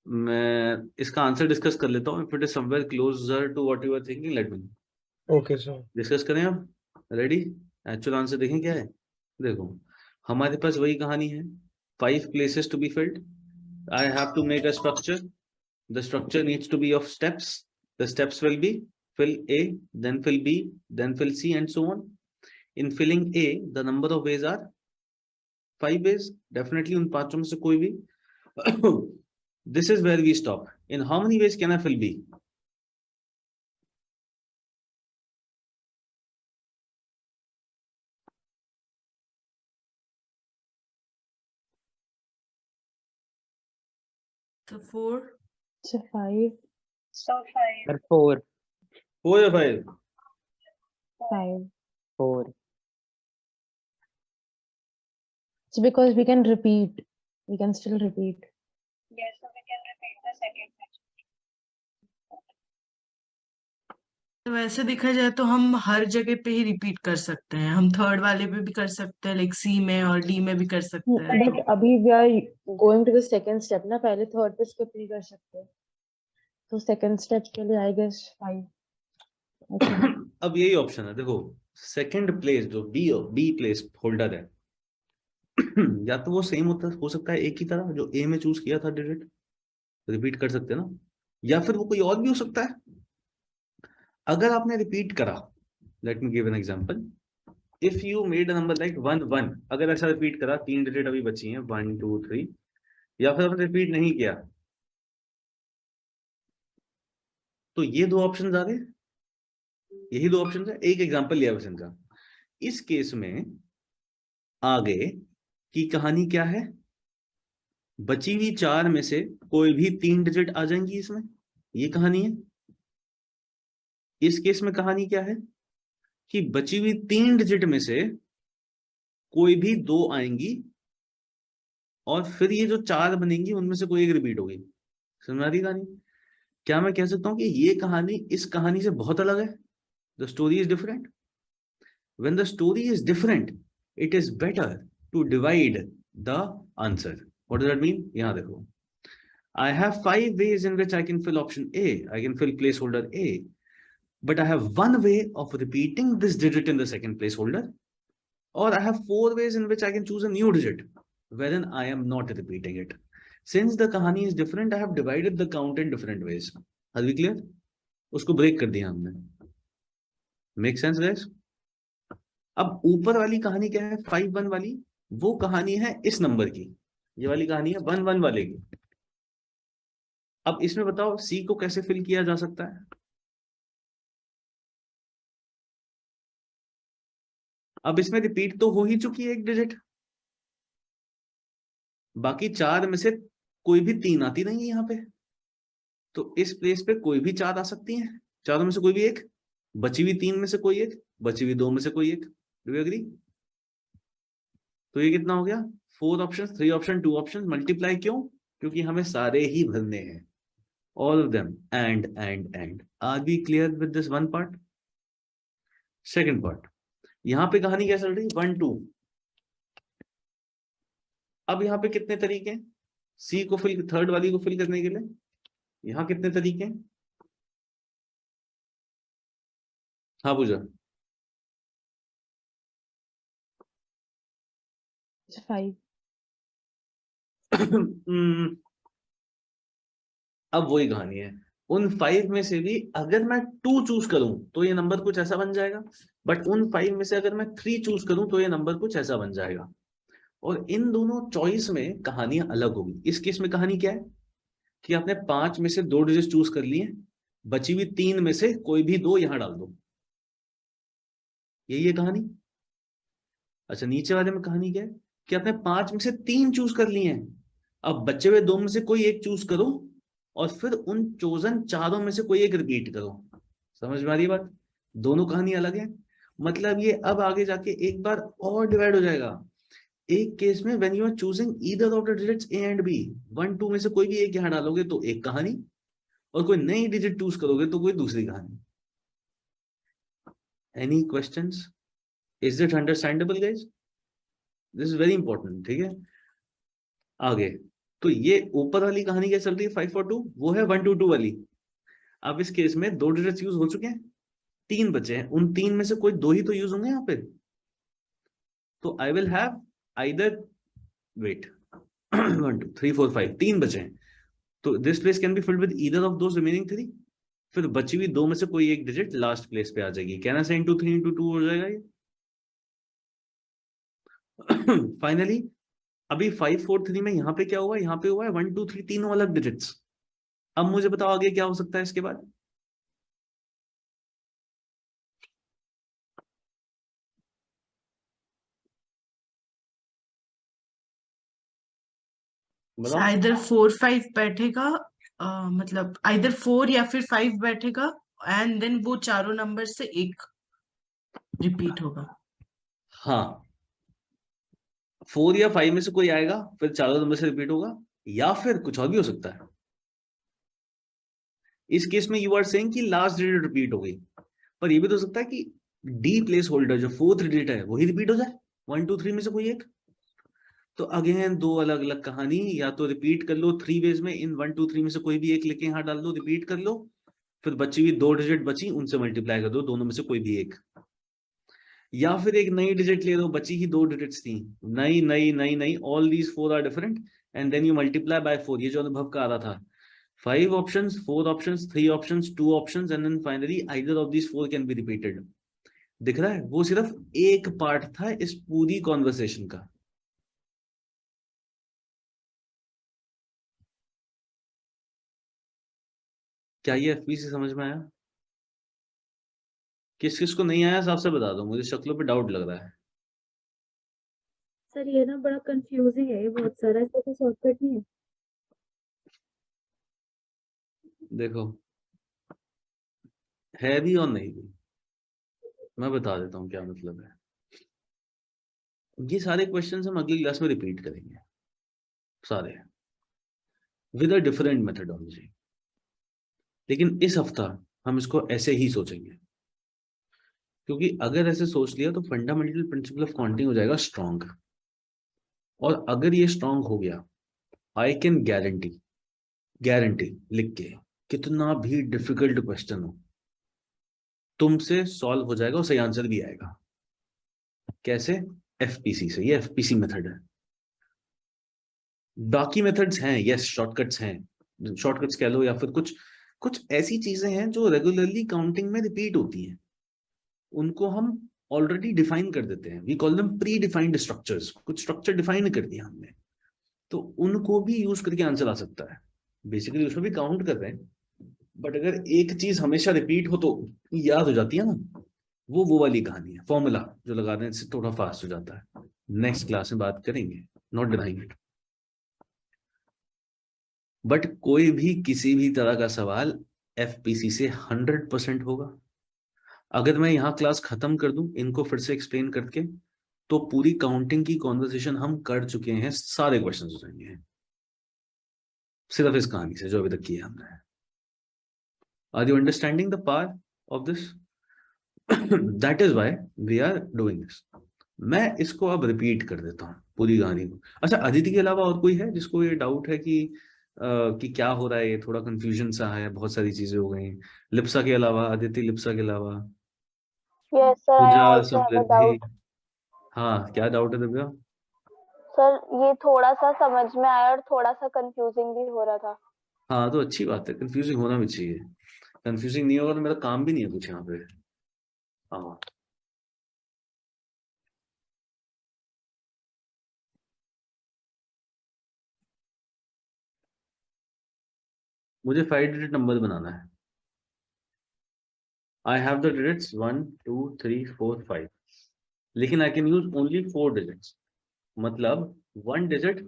मैं इसका आंसर डिस्कस कर लेता हूँ। If it is somewhere closer to what you are thinking, let me okay sir. Discuss करें। अब रेडी? एक्चुअल आंसर देखें क्या है। देखो हमारे पास वही कहानी है, 5 places to be filled. I have to make a structure. The structure needs to be of steps. The steps will be fill A, then fill B, then fill C, and so on. In filling A, the number of ways are 5 ways. Definitely उन पांचों में से कोई भी। This is where we stop. In how many ways can I fill B? So 4. So 5. So 5. 4. 4 or 5? 5. 4. It's because we can repeat. We can still repeat. Yes, so we can repeat the second digit. तो वैसे देखा जाए तो हम हर जगह पे ही repeat कर सकते हैं। हम थर्ड वाले पे भी कर सकते हैं, लाइक सी में और डी में भी कर सकते हैं। But अभी we are going to the second step ना, पहले थर्ड पे skip नहीं कर सकते। तो सेकंड स्टेप के लिए आई गेस 5। अब यही ऑप्शन है, देखो सेकंड प्लेस जो बी प्लेस होल्डर है, या तो वो सेम होता हो सकता है एक ही तरह जो ए में चूज किया था डिजिट, रिपीट कर सकते हैं ना, या फिर वो कोई और भी हो सकता है। अगर आपने रिपीट करा, let me give an example. If you made a number like 1 1, अगर ऐसा रिपीट करा, 3 डिजिट अभी बची हैं 1 2 3, या फिर आपने रिपीट नहीं किया, तो ये 2 ऑप्शन आ गए। यही 2 ऑप्शन है, एक एग्जांपल लिया बस इनका। इस केस में आगे की कहानी क्या है, बची हुई 4 में से कोई भी 3 डिजिट आ जाएंगी इसमें, ये कहानी है। इस केस में कहानी क्या है कि बची हुई 3 डिजिट में से कोई भी 2 आएंगी, और फिर ये जो 4 बनेंगी उनमें से कोई एक रिपीट होगी। समझ आ रही कहानी? क्या मैं कह सकता हूं कि ये कहानी इस कहानी से बहुत अलग है? The story is different. When the story is different, it is better to divide the answer. What does that mean? यहाँ देखो. I have 5 ways in which I can fill option A. I can fill placeholder A. But I have one way of repeating this digit in the second placeholder. Or I have 4 ways in which I can choose a new digit, wherein I am not repeating it. Since the kahani is different, I have divided the count in different ways. Are we clear? उसको break कर दिया हमने. Make sense, guys? अब ऊपर वाली कहानी क्या है? 5-1 वाली, वो कहानी है इस नंबर की. ये वाली कहानी है 1-1 वाले की. अब इसमें बताओ सी को कैसे फिल किया जा सकता है? अब इसमें रिपीट तो हो ही चुकी है एक डिजिट, बाकी 4 में से कोई भी 3 आती नहीं है यहाँ पे, तो इस प्लेस पे कोई भी 4 आ सकती हैं. चारों में से कोई भी एक, बची हुई 3 में से कोई एक, बची हुई 2 में से कोई एक. Do you agree? तो ये कितना हो गया? 4 ऑप्शन, 3 ऑप्शन, 2 ऑप्शन. मल्टीप्लाई क्यों? क्योंकि हमें सारे ही भरने हैं, all of them. And are we clear with this one part? Second part, यहां पे कहानी क्या चल रही है? 1-2. अब यहाँ पे कितने तरीके हैं सी को फिल, थर्ड वाली को फिल करने के लिए? यहाँ कितने तरीके हैं? हाँ पूजा. 5. अब वही कहानी है. उन 5 में से भी अगर मैं 2 चूज करूं तो ये नंबर कुछ ऐसा बन जाएगा, बट उन 5 में से अगर मैं 3 चूज करूं तो ये नंबर कुछ ऐसा बन जाएगा. और इन दोनों चॉइस में कहानियां अलग होगी. इस केस में कहानी क्या है कि आपने 5 में से 2 डिजिट चूज कर लिए, बची हुई 3 में से कोई भी 2 यहां डाल दो. यही है कहानी. अच्छा, नीचे वाले में कहानी क्या है कि आपने 5 में से 3 चूज कर लिए हैं, अब बचे हुए 2 में से कोई एक चूज करो और फिर उन चोजन 4 में से कोई एक रिपीट करो. समझ में आ रही है बात? दोनों कहानी अलग है. मतलब ये अब आगे जाके एक बार और डिवाइड हो जाएगा. एक केस में when you are choosing either of the digits A and B, 1-2 में से कोई भी एक यहां डालोगे तो एक कहानी, और कोई नई डिजिट चूज करोगे तो कोई दूसरी कहानी. Any questions? Is it understandable guys? This is very important. ठीक है, आगे. तो ये ऊपर वाली कहानी क्या चल रही है 5-4-2, वो है 1-2-2 वाली. अब इस केस में 2 डिजिट्स यूज हो चुके हैं, 3 बचे हैं. उन 3 में से कोई 2 ही तो यूज होंगे यहाँ पे. तो I will have either, wait, 1 2 3 4 5, 3 बचे हैं, तो this place can be filled with either of those remaining 3. फिर बची हुई 2 में से कोई एक डिजिट लास्ट प्लेस पे आ जाएगी. कहना से 3 हो जाएगा ये. फाइनली अभी 5-4-3 में यहाँ पे क्या हुआ? यहाँ पे हुआ है 1-2-3, तीनों अलग डिजिट्स. अब मुझे बताओ आगे क्या हो सकता है इसके बाद? आइदर 4-5 बैठेगा, मतलब आइदर 4 या फिर 5 बैठेगा, एंड देन वो चारों नंबर से एक रिपीट होगा. हाँ, 4 या 5 में से कोई आएगा, फिर चारों नंबर से रिपीट होगा, या फिर कुछ और भी हो सकता है. इस केस में यू आर सेइंग कि लास्ट डिजिट रिपीट हो गई, पर ये भी तो हो सकता है कि डी प्लेस होल्डर जो 4th डिजिट है वही रिपीट हो जाए 1-2-3 में से कोई एक. तो अगेन 2 अलग अलग कहानी. या तो रिपीट कर लो 3 वेज में, इन 1-2-3 में से कोई भी एक लेके यहां डाल दो, रिपीट कर लो, फिर बची हुई 2 डिजिट बची उनसे मल्टीप्लाई कर दो, दोनों में से कोई भी एक. या फिर एक नई डिजिट ले लो, बची ही 2 डिजिट्स थी, नई नई नई नई, all these 4 are different, and then you multiply by 4. ये जो अनुभव का आ रहा था, 5 options, 4 options, 3 options, 2 options, and then finally either of these 4 can be repeated. दिख रहा है? वो सिर्फ एक पार्ट था इस पूरी कॉन्वर्सेशन का. क्या ये एफपीसी समझ में आया? किस किस को नहीं आया साफ से बता दो, मुझे शक्लों पे डाउट लग रहा है. सर ये ना बड़ा कंफ्यूजिंग है, ये बहुत सारा, इसका कोई शॉर्टकट नहीं है. देखो, है भी और नहीं भी. मैं बता देता हूँ क्या मतलब है. ये सारे क्वेश्चंस हम अगली क्लास में रिपीट करेंगे, सारे विद अ डिफरेंट मेथडोलॉजी. लेकिन इस हफ्ता हम इसको ऐसे ही सोचेंगे, क्योंकि अगर ऐसे सोच लिया तो फंडामेंटल प्रिंसिपल ऑफ काउंटिंग हो जाएगा स्ट्रांग। और अगर ये स्ट्रांग हो गया, आई कैन गारंटी लिख के, कितना भी डिफिकल्ट क्वेश्चन हो तुमसे सॉल्व हो जाएगा और सही आंसर भी आएगा। कैसे? एफपीसी से। ये एफपीसी मेथड है। बाकी मेथड्स हैं, यस, शॉर्टकट्स हैं, शॉर्टकट्स कह लो, या फिर कुछ कुछ ऐसी चीजें हैं जो रेगुलरली काउंटिंग में रिपीट होती हैं, उनको हम ऑलरेडी डिफाइन कर देते हैं। We call them predefined structures. कुछ स्ट्रक्चर डिफाइन कर दिया हमने, तो उनको भी यूज करके आंसर आ सकता है। बेसिकली उसमें भी काउंट कर रहे हैं, बट अगर एक चीज हमेशा रिपीट हो तो याद हो जाती है ना, वो वाली कहानी है। फॉर्मूला जो लगाने से थोड़ा फास्ट हो जाता है। नेक्स्ट क्लास में बात करेंगे, नॉट डिनाइंग इट। बट कोई भी किसी भी तरह का सवाल एफपीसी से 100% होगा। अगर मैं यहाँ क्लास खत्म कर दूं इनको फिर से एक्सप्लेन करके, तो पूरी काउंटिंग की कॉन्वर्सेशन हम कर चुके हैं, सारे क्वेश्चन हो जाएंगे सिर्फ इस कहानी से जो अभी तक किया हमने। Are you understanding the power of this? That is why we are doing this. मैं इसको अब रिपीट कर देता हूँ पूरी कहानी को। अच्छा, अदिति के अलावा और कोई है जिसको ये डाउट है कि क्या हो रहा है? ये थोड़ा कंफ्यूजन सा है, बहुत सारी चीजें हो गई। लिप्सा के अलावा, अदिति, लिप्सा के अलावा, Yes, sir. I Puja, also have a Samriddhi. doubt. हाँ, क्या डाउट है दिव्या? सर, ये थोड़ा सा समझ में आया और थोड़ा सा कंफ्यूजिंग भी हो रहा था। हाँ, तो अच्छी बात है, कंफ्यूजिंग होना भी चाहिए। कंफ्यूजिंग नहीं होगा तो मेरा काम भी नहीं है कुछ यहाँ पे। हाँ, मुझे 5 डिजिट नंबर बनाना है। आई हैव द डिजिट्स 1 2 3 4 5, लेकिन I can use only 4 digits. मतलब 1 digit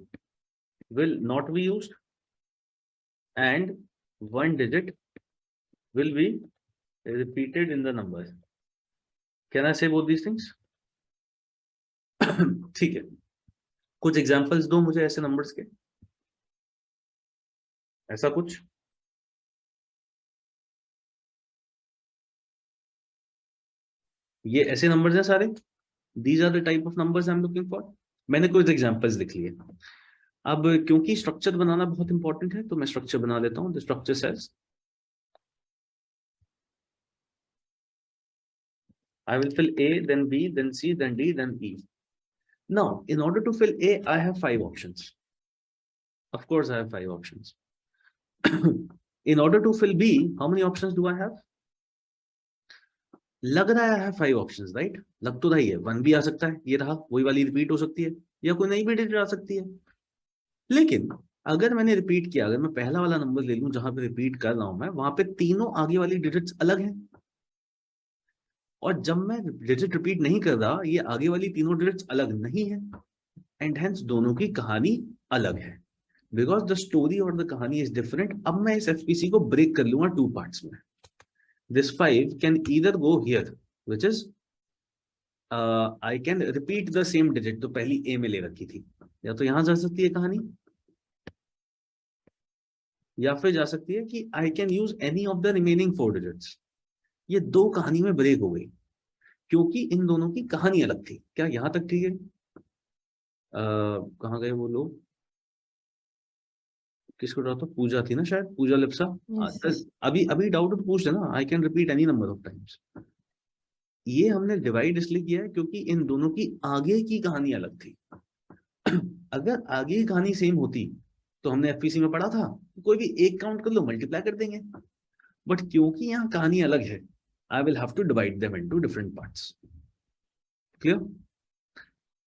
will not be used and 1 digit will be repeated in the numbers. Can I say both these things? ठीक है, कुछ एग्जांपल्स दो मुझे ऐसे numbers के। ऐसा कुछ ये ऐसे नंबर्स हैं सारे। These are the type of numbers I am looking for. मैंने कुछ एग्जांपल्स लिख लिए। अब क्योंकि स्ट्रक्चर बनाना बहुत इंपॉर्टेंट है तो मैं स्ट्रक्चर बना लेता हूं। The structure says I will fill A, then B, then C, then D, then E. Now, in order to fill A, I have 5 options. Of course, I have 5 options. In order to fill B, how many options do I have? लग रहा है 5 options, right? लग तो रही है। 1 भी आ सकता है, ये रहा, वही वाली रिपीट हो सकती है, या कोई नई भी डिजिट आ सकती है। लेकिन अगर मैंने रिपीट किया, अगर मैं पहला वाला नंबर ले लूं जहां पे रिपीट कर रहा हूं मैं, वहां पे तीनों आगे वाली डिजिट्स अलग हैं। और जब मैं डिजिट रिपीट नहीं कर रहा, ये आगे वाली तीनों डिजिट्स अलग नहीं है, एंड हेंस दोनों की कहानी अलग है। बिकॉज द स्टोरी और द कहानी इज डिफरेंट। अब मैं इस एफपीसी को ब्रेक कर लूंगा 2 पार्ट्स में। This 5 can either go here, which is I can repeat the same digit तो पहली ए में ले रखी थी, या तो यहां जा सकती है कहानी, या फिर जा सकती है कि I can use any of the remaining 4 digits. ये 2 कहानी में ब्रेक हो गई क्योंकि इन दोनों की कहानी अलग थी। क्या यहां तक ठीक है? कहाँ गए वो लोग? किसको डाउट था? पूजा थी ना शायद, पूजा लिप्सा। अभी डाउट तो पूछ लेना। I can repeat any number of times. ये हमने डिवाइड इसलिए किया है क्योंकि इन दोनों की आगे की कहानी अलग थी। अगर आगे की कहानी सेम होती तो हमने एफपीसी में पढ़ा था कोई भी एक काउंट कर लो, मल्टीप्लाई कर देंगे। बट क्योंकि यहाँ कहानी अलग है, I will have to divide them into different parts. Clear?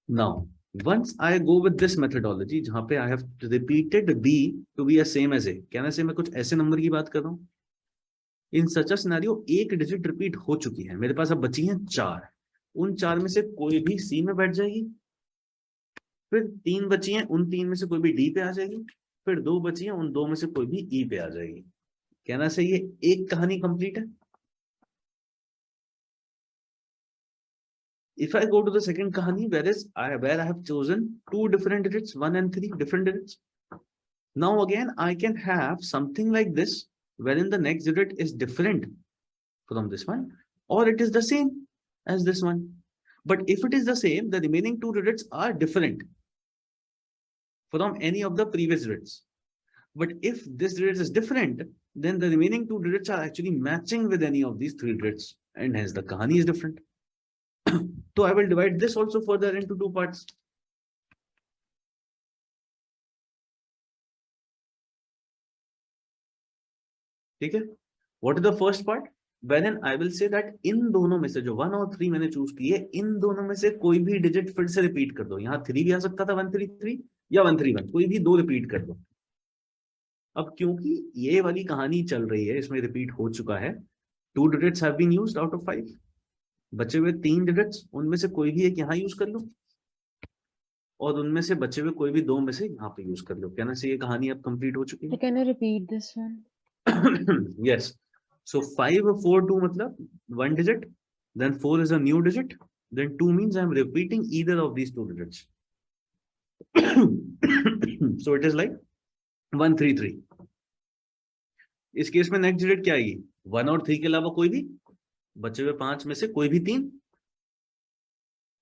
Now once I go with this methodology, जहां पे I have repeated B to be a same as A, कहने से मैं कुछ ऐसे नंबर की बात कर रहा हूं। इन सच अ सिनेरियो एक डिजिट रिपीट हो चुकी है, मेरे पास अब बची हैं 4। उन 4 में से कोई भी C में बैठ जाएगी, फिर 3 बची हैं, उन 3 में से कोई भी D पे आ जाएगी, फिर 2 बची हैं, उन 2 में से कोई भी E पे आ जाएगी। कहना से ये एक कहानी कंप्लीट है। If I go to the second kahani, where I have chosen 2 different digits, 1 and 3 different digits. Now again, I can have something like this, wherein the next digit is different from this one, or it is the same as this one. But if it is the same, the remaining two digits are different from any of the previous digits. But if this digit is different, then the remaining two digits are actually matching with any of these three digits, and hence the kahani is different. So I will divide this also further into two parts. ठीक है? What is the first part? Wherein I will say that इन दोनों में से जो 1 और 3 मैंने choose की है, इन दोनों में से कोई भी डिजिट फिर से रिपीट कर दो. यहाँ 3 भी आ सकता था 133 या 131, कोई भी दो रिपीट कर दो. अब क्योंकि ये वाली कहानी चल रही है, इसमें रिपीट हो चुका है, 2 digits have been used out of 5. बचे हुए 3 digits, उनमें से कोई भी एक यहाँ यूज कर लो और उनमें से बचे हुए कोई भी दो में से यहाँ पे यूज कर लो. कहना से ये कहानी अब कंप्लीट हो चुकी है. Can you repeat this one? Yes. So 5, 4, 2 मतलब 1 digit, then 4 is a new digit, then 2 means I am repeating either of these two digits. So it is like 133. इस केस में नेक्स्ट डिजिट क्या आएगी? 1 और 3 के अलावा कोई भी, बचे हुए 5 में से कोई भी 3.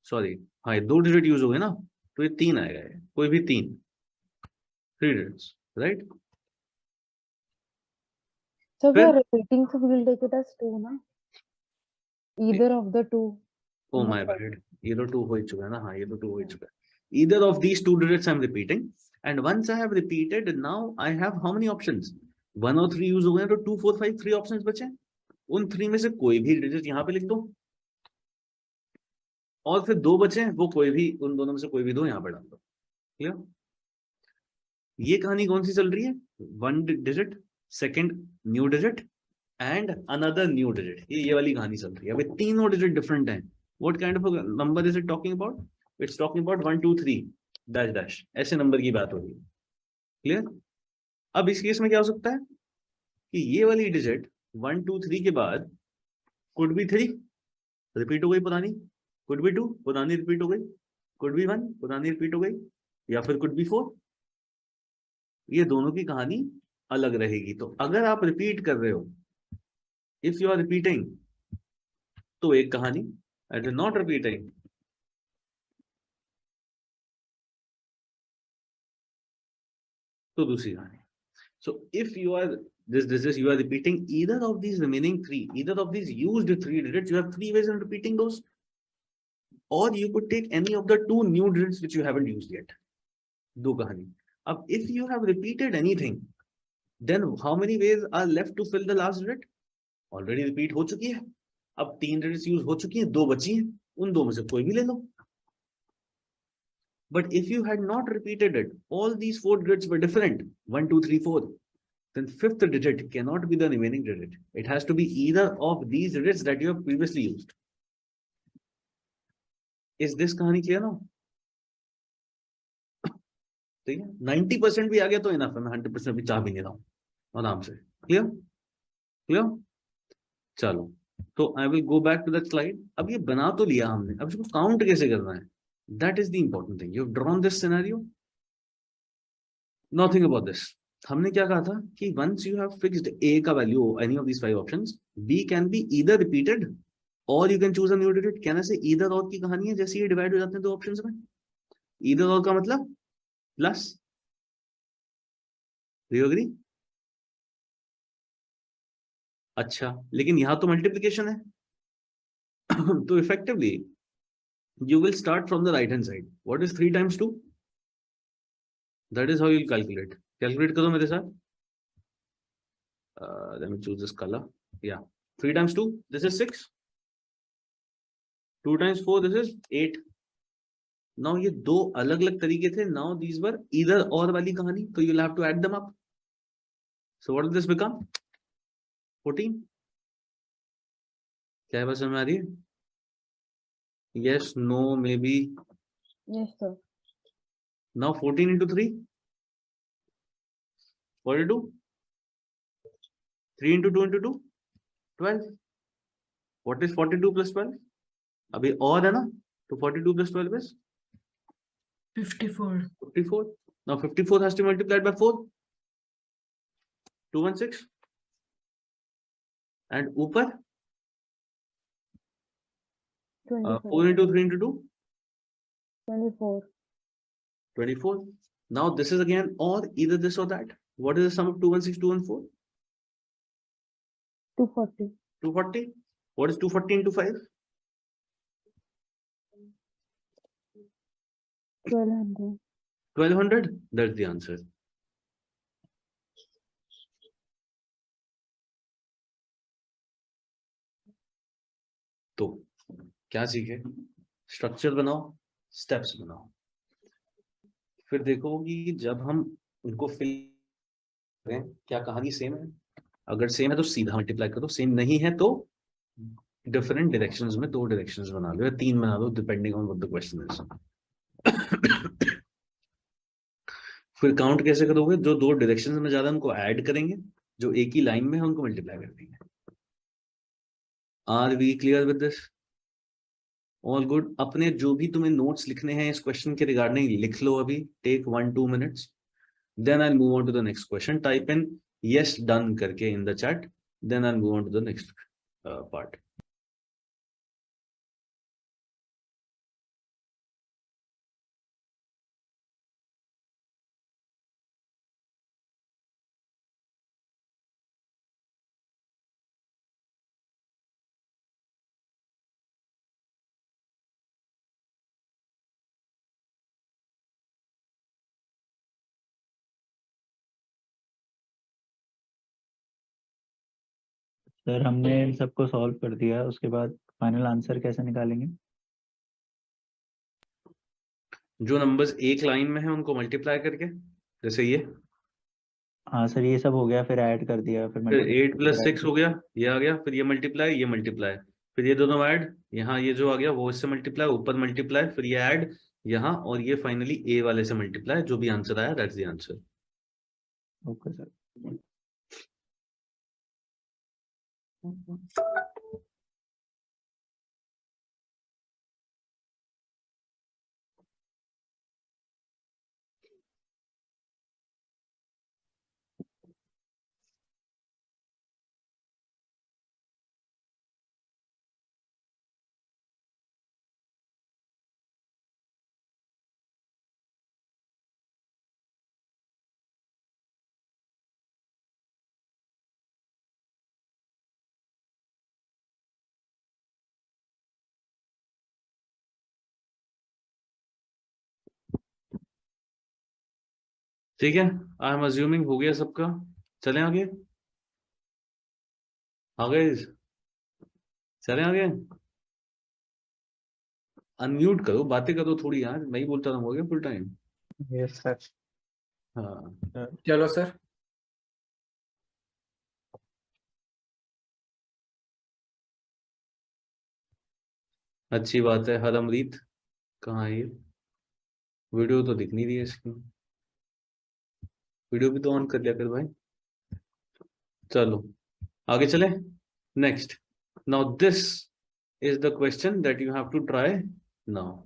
सॉरी, हाँ, 2 डिजिट यूज हो गए ना, तो ये 3 आएगा, कोई भी 3 digits, right? So we are repeating, so we will take it as 2, na? Either of the two. Oh my bad. ये तो 2 हो ही चुका है ना. हाँ, ये तो 2 हो ही चुका है. Either of these two digits I'm repeating, and once I have repeated, now I have how many options? 1 और 3 यूज हो गए, तो 2, 4, 5 3 ऑप्शंस बचे. उन 3 में से कोई भी डिजिट यहाँ पे लिख दो, और फिर 2 बचे, वो कोई भी, उन दोनों में से कोई भी 2 यहाँ पे डाल दो. क्लियर? ये कहानी कौन सी चल रही है? 1 digit, second new digit and another new digit. ये वाली कहानी चल रही है. अभी तीनों डिजिट डिफरेंट हैं. What kind of number is it talking about? It's talking about 1 2 3 dash dash, ऐसे नंबर की बात हो रही है. क्लियर? अब इस केस में क्या हो सकता है कि ये वाली डिजिट 1 2 3 के बाद कुड बी 3 रिपीट हो गई पुरानी, कुड बी 2 पुरानी रिपीट हो गई, कुड बी 1 पुरानी रिपीट हो गई, या फिर कुड बी 4. ये दोनों की कहानी अलग रहेगी. तो अगर आप रिपीट कर रहे हो, इफ यू आर रिपीटिंग, तो एक कहानी, एंड नॉट रिपीटिंग तो दूसरी कहानी. So if you are this is you are repeating either of these remaining 3, either of these used 3 digits, you have 3 ways in repeating those, or you could take any of the 2 new digits which you haven't used yet. दो कहानी. अब if you have repeated anything, then how many ways are left to fill the last digit? Already repeat हो चुकी है. अब 3 digits use हो चुकी हैं, 2 बची हैं, उन 2 में से कोई भी ले लो. But if you had not repeated it, all these 4 digits were different, 1 2 3 4, then 5th digit cannot be the remaining digit. It has to be either of these digits that you have previously used. Is this कहानी clear now? ठीक है, 90% भी आ गया तो enough है. मैं 100% भी चाह भी नहीं रहा हूँ, आराम से. क्लियर? क्लियर? चलो, तो I will go back to that slide. अब ये बना तो लिया हमने, अब इसको काउंट कैसे करना है? That is the important thing. You have drawn this scenario. Nothing about this. हमने क्या कहा था कि once you have fixed a का value, any of these 5 options, b can be either repeated और you can choose a new digit. कहने से either और की कहानी है. जैसे ये डिवाइड हो जाते हैं दो ऑप्शंस में, ईदर और का मतलब प्लस. Do you agree? अच्छा, लेकिन यहां तो मल्टीप्लिकेशन है. तो effectively you will start from the right hand side. What is 3 times 2? That is how you calculate. Calculate करो मेरे साथ. Let me choose this color. Yeah, 3 times 2, this is 6. 2 times 4, this is 8. Now ये दो अलग अलग तरीके थे. Now these were either or वाली कहानी, तो you'll have to add them up. So what will this become? 14. क्या बात समझ आ रही है? Yes, no, maybe. Yes, sir. Now 14 into 3, 42. 3 into 2 into 2, 12. What is 42 plus 12? अभी और है ना, तो 42 plus 12 is 54. 54. Now 54 has to be multiplied by 4. 216. And ऊपर 25. 4 into 3 into 2? 24. 24. Now this is again or either this or that. What is the sum of 216, 214? 240. 240. What is 240 into 5? 1200. 1200. That's the answer. तो क्या सीखे? Structure बनाओ, steps बनाओ, फिर देखो कि जब हम उनको फिल करें क्या कहानी सेम है. अगर सेम है तो सीधा मल्टीप्लाई करो, सेम नहीं है तो डिफरेंट डायरेक्शंस में 2 डायरेक्शंस बना लो या 3 बना लो, depending on what the question is. फिर काउंट कैसे करोगे? जो 2 डायरेक्शंस में ज्यादा उनको ऐड करेंगे, जो एक ही लाइन में है उनको मल्टीप्लाई कर देंगे. Are we clear with this? All good. अपने जो भी तुम्हें नोट्स लिखने हैं इस क्वेश्चन के रिगार्डिंग लिख लो अभी. Take 1-2 minutes. Then I'll move on to the next question. Type in yes done करके in the chat. Then I'll move on to the next part. Sir हमने इन सबको सॉल्व कर दिया, उसके बाद फाइनल आंसर कैसे निकालेंगे? जो नंबर्स एक लाइन में है उनको मल्टीप्लाई करके, जैसे ये. हाँ सर, ये सब हो गया, फिर ऐड कर दिया, फिर 8 + 6 हो गया, ये आ गया. फिर ये मल्टीप्लाई, ये मल्टीप्लाई, फिर ये दोनों ऐड. यहाँ ये जो आ गया वो इससे मल्टीप्लाई, ऊपर मल्टीप्लाई, फिर ये ऐड यहाँ, और ये फाइनली ए वाले से मल्टीप्लाई. जो भी आंसर आया that's the answer. Okay sir. ठीक है, आई एम अज्यूमिंग हो गया सबका. चलें आगे. आगे चलें आगे. अनम्यूट करो, बातें करो थोड़ी यार. मैं ही बोलता रहूंगा फुल टाइम. Yes sir. हाँ चलो सर. अच्छी बात है. हरमरीत कहाँ है ये? वीडियो तो दिख नहीं रही है इसकी. वीडियो भी तो ऑन कर लिया कर भाई. चलो आगे चले. Next. Now this is the question that you have to try now.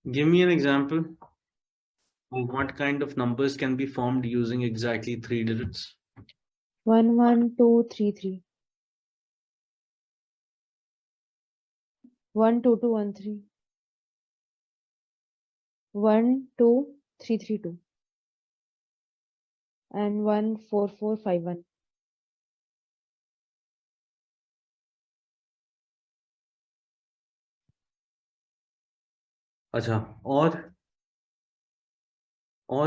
Give me an example of what kind of numbers can be formed using exactly 3 digits. 1 1 2 3 3. 1 2 2 1 3. 1 2 3 3 2. And 1 4 4 5 1. अच्छा, और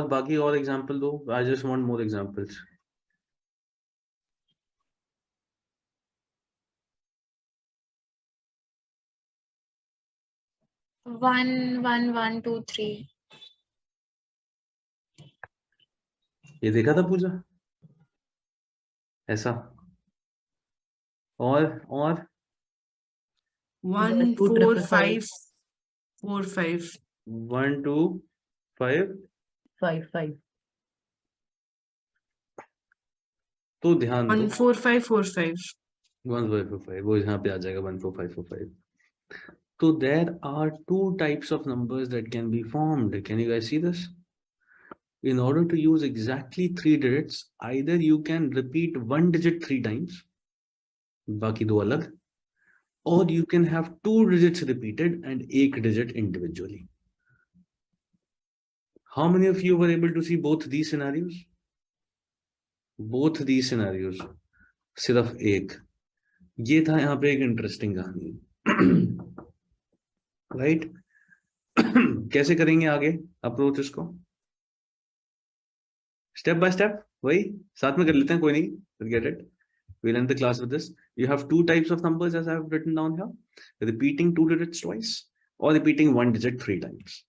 बाकी और एग्जांपल दो. I just want more examples. 1 1 1 2 3. ये देखा था पूजा ऐसा. और 1 4 5 4 5. 1 2 5 5 5. तो ध्यान दो. 1 4 5 4 5. 1 5 4 5 वो यहाँ पे आ जाएगा. 1 4 5 4 5. So there are 2 types of numbers that can be formed. Can you guys see this? In order to use exactly 3 digits, either you can repeat 1 digit 3 times, बाकी दो अलग, or you can have 2 digits repeated and 1 digit individually. How many of you were able to see both these scenarios? Both these scenarios. सिर्फ एक. ये था यहाँ पे एक इंटरेस्टिंग कहानी. राइट? कैसे करेंगे आगे अप्रोच इसको? Step by step. वही साथ में कर लेते हैं, कोई नहीं. Forget it. We'll end the class with this. You have 2 types of numbers as I have written down here. Repeating 2 digits twice or repeating 1 digit 3 times.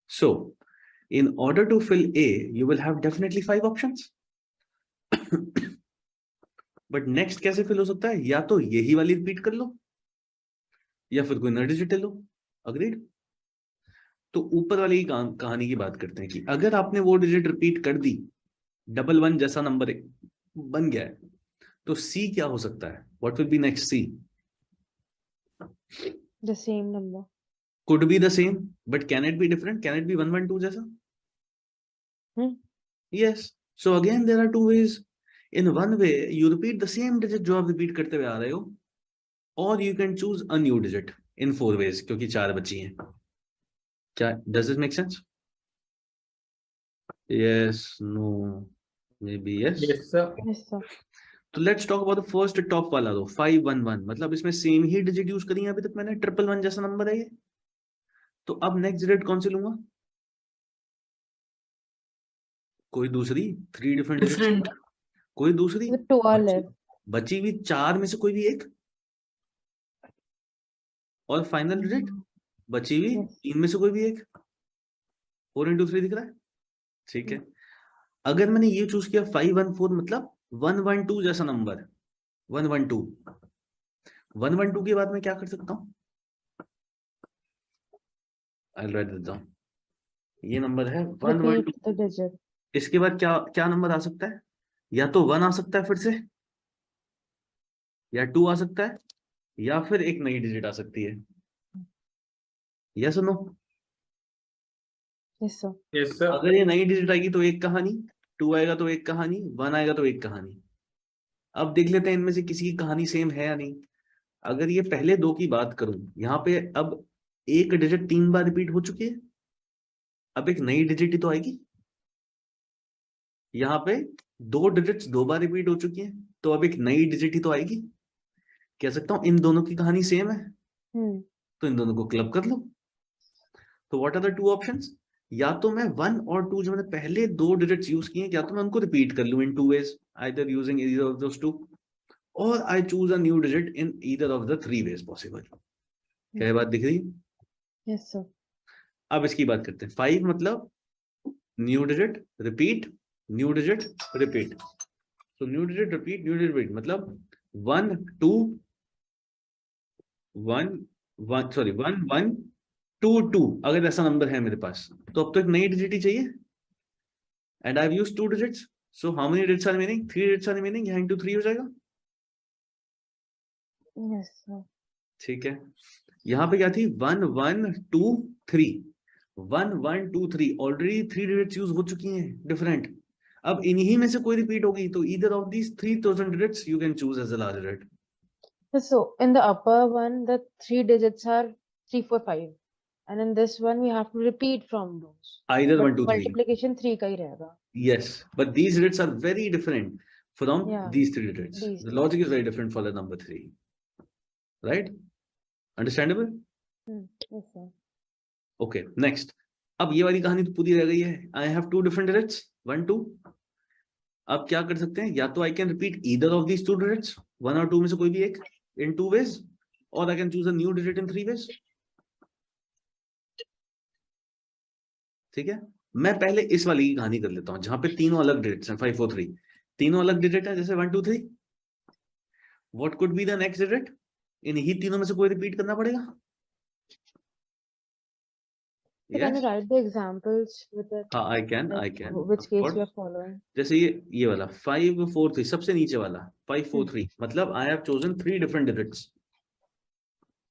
So, in order to fill A, you will have definitely 5 options. But next कैसे fill हो सकता है? या तो यही वाली repeat कर लो या फिर कोई नया digit ले लो. Agreed? तो ऊपर वाली कहानी की बात करते हैं कि अगर आपने वो digit repeat कर दी, 1 1 जैसा नंबर बन गया है, तो C क्या हो सकता है? What will be next C? The same number. Could be the same, but can it be different? Can it be 1 1 2 जैसा? Yes. So again, there are 2 ways. In one way, you repeat the same digit जो आप repeat करते हुए आ रहे हो, or you can choose a new digit in 4 ways, क्योंकि 4 बची हैं. क्या? Does this make sense? Yes, no, maybe yes. Yes, sir. Yes, sir. तो let's talk about the first top वाला दो. 5 1 1. मतलब इसमें सेम ही digit यूज करी है अभी तक मैंने. 1 1 1 जैसा नंबर है ये. तो अब नेक्स्ट digit कौन सी लूंगा? कोई दूसरी 3 डिफरेंट Different. digits. कोई दूसरी With 2 are left. बची हुई 4 में से कोई भी एक, और फाइनल डिजिट बची हुई 3 में से कोई भी एक. 4 into 3 दिख रहा है? ठीक है. अगर मैंने ये चूज किया 5 1 4, मतलब 1 1 2 जैसा नंबर. 1 1 2. 1 1 2 के बाद मैं क्या कर सकता हूं? I'll write it down. ये नंबर है 1 1 Repeat the digit. इसके बाद क्या क्या नंबर आ सकता है? या तो 1 आ सकता है फिर से, या 2 आ सकता है, या फिर एक नई डिजिट आ सकती है. यस और no? Yes, sir. Yes, sir. अगर ये नई डिजिट आएगी तो एक कहानी, 2 आएगा तो एक कहानी, 1 आएगा तो एक कहानी. अब देख लेते हैं इनमें से किसी की कहानी सेम है या नहीं. अगर ये पहले 2 की बात करूं, यहाँ पे अब एक डिजिट 3 बार रिपीट हो चुकी है. अब एक नई डिजिट ही तो आएगी. यहाँ पे 2 डिजिट्स 2 बार रिपीट हो चुकी है, तो अब एक नई डिजिट ही तो आएगी. कह सकता हूं इन दोनों की कहानी सेम है, तो इन दोनों को क्लब कर लो. तो व्हाट आर द 2 ऑप्शंस? या तो मैं 1 और 2 जो मैंने पहले 2 डिजिट्स यूज किए, या तो मैं उनको रिपीट कर लूं इन 2 ways, either using either of those 2, or I choose a new digit in either of the 3 ways possible. क्या बात दिख रही है? Yes, sir. अब इसकी बात करते हैं. 5 मतलब new digit repeat, new digit repeat. तो new digit repeat, new digit repeat मतलब 1 2 1 1 सॉरी 1 1 2 2. अगर ऐसा नंबर है मेरे पास, तो अब तो एक नई डिजिट ही चाहिए. And I have used 2 digits. So how many digits are remaining? 3 digits are remaining. यहाँ इनटू 3 हो जाएगा. Yes, sir. ठीक है. यहाँ पे क्या थी? 1 1 2 3. 1 1 2 3 ऑलरेडी 3 डिजिट्स यूज हो चुकी हैं डिफरेंट. अब इन्हीं में से कोई रिपीट होगी तो either of these 3000 digits you can choose as a large digit. So in the upper one, the 3 digits are 3, 4, 5. And in this one, we have to repeat from those. Either But 1 2 3. multiplication 3 का ही रहेगा. Yes, but these digits are very different from Yeah, these 3 digits. these The logic is very different for the number 3. Right? Understandable? Yes, sir. Okay, next. अब ये वाली कहानी तो पूरी रह गई है. I have 2 different digits, 1 2. अब क्या कर सकते हैं? या तो I can repeat either of these 2 digits, 1 और 2 में से कोई भी एक, in 2 ways, or I can choose a new digit in 3 ways. ठीक है, मैं पहले इस वाली की कहानी कर लेता हूं जहां पे तीनों अलग डिजिट्स हैं. 5 4 3 तीनों अलग डिजिट है, जैसे 1 2 3. What could be the next digit? इन्हीं तीनों में से कोई रिपीट करना पड़ेगा. So can you write the examples with it? हाँ, I can. Which case we are following? जैसे ये वाला 5 4 3 सबसे नीचे वाला 5 4 3 मतलब I have chosen 3 different digits.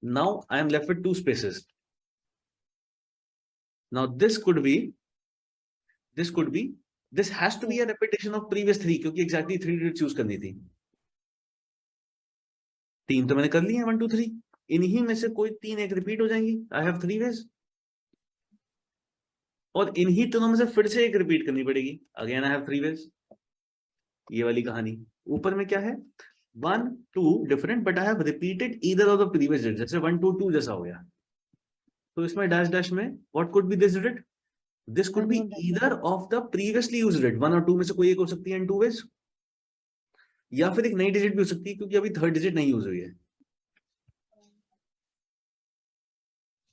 Now I am left with 2 spaces. Now this has to be a repetition of previous 3 क्योंकि exactly 3 digits use करनी थी. 3 तो मैंने कर लिए हैं 1 2 3. इन्हीं में से कोई 3 एक रिपीट हो जाएंगी. I have 3 ways. और इन्हीं तीनों में से फिर से एक रिपीट करनी पड़ेगी. Again I have 3 ways. ये वाली कहानी. ऊपर में क्या है? 1 2 different but I have repeated either of the previous digit. जैसे 1 2 2 जैसा हो गया. तो इसमें डैश डैश में what could be this digit? This could be either of the previously used digit. 1 और 2 में से कोई एक हो सकती है इन 2 ways. या फिर एक नई डिजिट भी हो सकती है क्योंकि अभी थर्ड डिजिट नहीं यूज हुई है.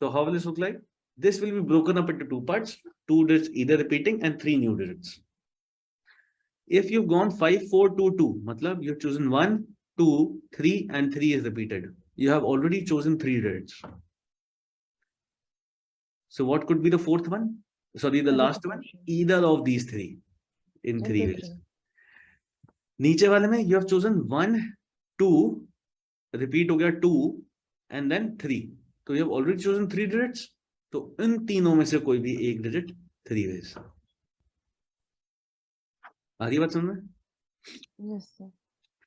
So how will this look like? This will be broken up into 2 parts, 2 digits either repeating and 3 new digits. If you've gone 5 4 2 2, matlab you've chosen 1 2 3 and 3 is repeated. You have already chosen 3 digits. So what could be the fourth one? Sorry, the last one. Either of these 3 in 3 ways. नीचे वाले में you have chosen 1 2 repeat हो गया 2 and then 3. तो you have already chosen 3 digits. तो इन तीनों में से कोई भी एक डिजिट 3 ways. आ रही बात समझ में? Yes, sir.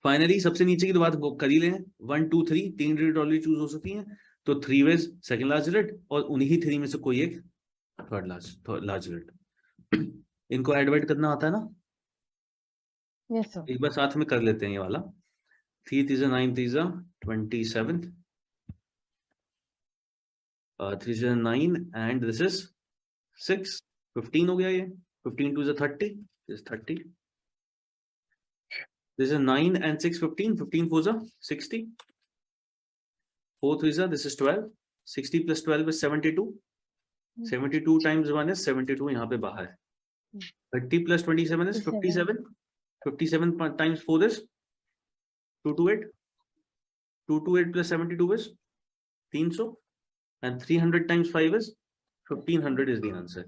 फाइनली सबसे नीचे की तो बात कर ही लें. 1 2 3 3 डिजिट ऑलरेडी चूज हो सकती हैं. तो 3 ways सेकंड लार्ज डिजिट और उन्हीं 3 में से कोई एक थर्ड लार्ज डिजिट. इनको ऐड करना आता है ना? Yes, sir. एक बार साथ में कर लेते हैं ये वाला. 3 3 9 3 27. 3 9 and this is 6 15 हो गया. ये 15 2 30 is 30. This is 9 and 6 15 15 4 60. 4 3 this is 12. 60 plus 12 is 72. 72 times 1 is 72. यहाँ पे बाहर है. 30 plus 27 is 57. 57 times 4 is 228. 228 plus 72 is 300. And 300 times 5 is 1500 is the answer.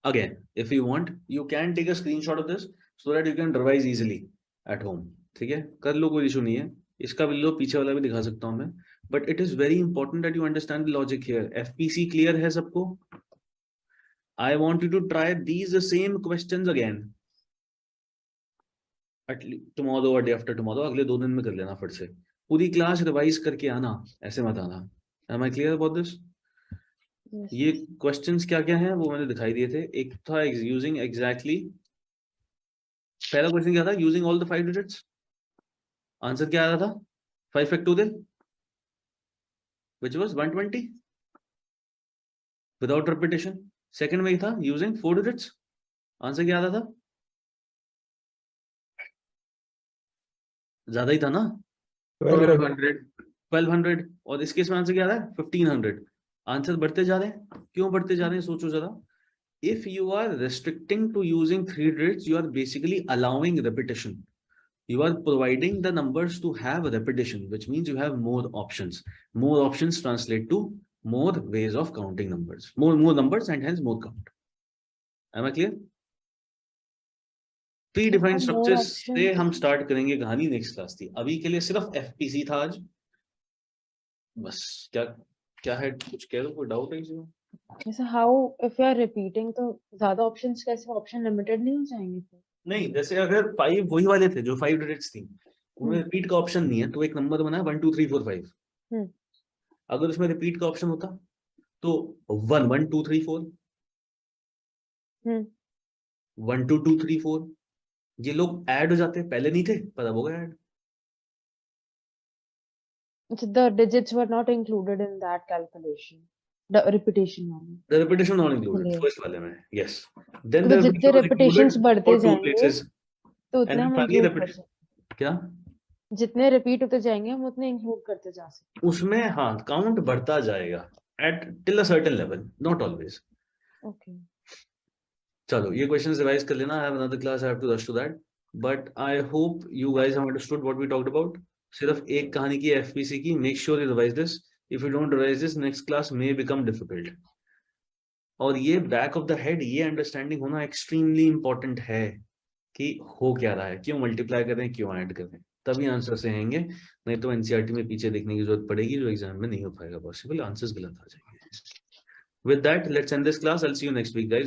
Again, if you want, you can take a screenshot of this so that you can revise easily at home. ठीक है, कर लो, कोई issue नहीं है. इसका भी लो, पीछे वाला भी दिखा सकता हूं मैं. But it is very important that you understand the logic here. FPC clear है सबको? I want you to try these same questions again. Tomorrow or day after tomorrow, अगले 2 दिन में कर लेना फिर से. पूरी क्लास रिवाइज करके आना, ऐसे मत आना. Am I clear about this? Yes. ये क्वेश्चंस क्या क्या हैं वो मैंने दिखाई दिए थे. एक था यूजिंग एग्जैक्टली. पहला क्वेश्चन क्या था? Using all the 5 digits. Answer क्या आया था? 5 factorial which was 120 without repetition. Second में था यूजिंग 4 डिजिट्स. आंसर क्या आता था? ज्यादा ही था ना? 1200. और इस केस में आंसर क्या आ रहा है? 1500. आंसर बढ़ते जा रहे हैं. क्यों बढ़ते जा रहे हैं? सोचो जरा. If you are restricting to using 3 digits, you are basically allowing repetition. You are providing the numbers to have repetition, which means you have more options. More options translate to more ways of counting numbers. More numbers and hence more count. Am I clear? Pre defined for more structures से options. हम start करेंगे कहानी next class थी, अभी के लिए सिर्फ FPC था आज बस। क्या है, कुछ कह दो, कोई डाउट है इसमें? जैसे how if you are repeating तो ज्यादा options कैसे, option limited नहीं हो जाएंगे फिर? नहीं, जैसे अगर 5 वही वाले थे जो 5 डिजिट्स थी, उनमें रिपीट का ऑप्शन नहीं है, तो एक नंबर बना 1 2 3 4 5। अगर उसमें रिपीट का ऑप्शन होता तो 1 1 2 3 4, 1 2 2 3 4, ये लोग ऐड हो जाते, पहले नहीं थे पर अब हो गए add. The digits were not included in that calculation. The repetition one. The repetition not included चलिए। first वाले में, yes. Then तो the जितने repeat was repetitions included बढ़ते for 2 जाएंगे places. तो And उतने then हम finally include कर repeat. सकते क्या? हैं। जितने repeat होते जाएंगे हम उतने include करते जा सकते उसमें हाँ काउंट बढ़ता जाएगा at till a certain level, not always. हैं। Okay. चलो ये क्वेश्चंस रिवाइज कर लेना, I have another class, I have to rush to that, but I hope you guys have understood what we talked about. सिर्फ एक कहानी की FPC की, make sure you revise this. If you don't revise this, next class may become difficult. और ये back of the head ये understanding होना extremely important है कि हो क्या रहा है, क्यों मल्टीप्लाई कर रहे हैं, क्यों ऐड कर रहे हैं, तभी आंसर से आएंगे। नहीं तो एनसीईआरटी में पीछे देखने की जरूरत पड़ेगी, जो एग्जाम में नहीं हो पाएगा पॉसिबल, आंसर्स गलत आ जाएंगे। With that let's end this class, I will see you next week guys.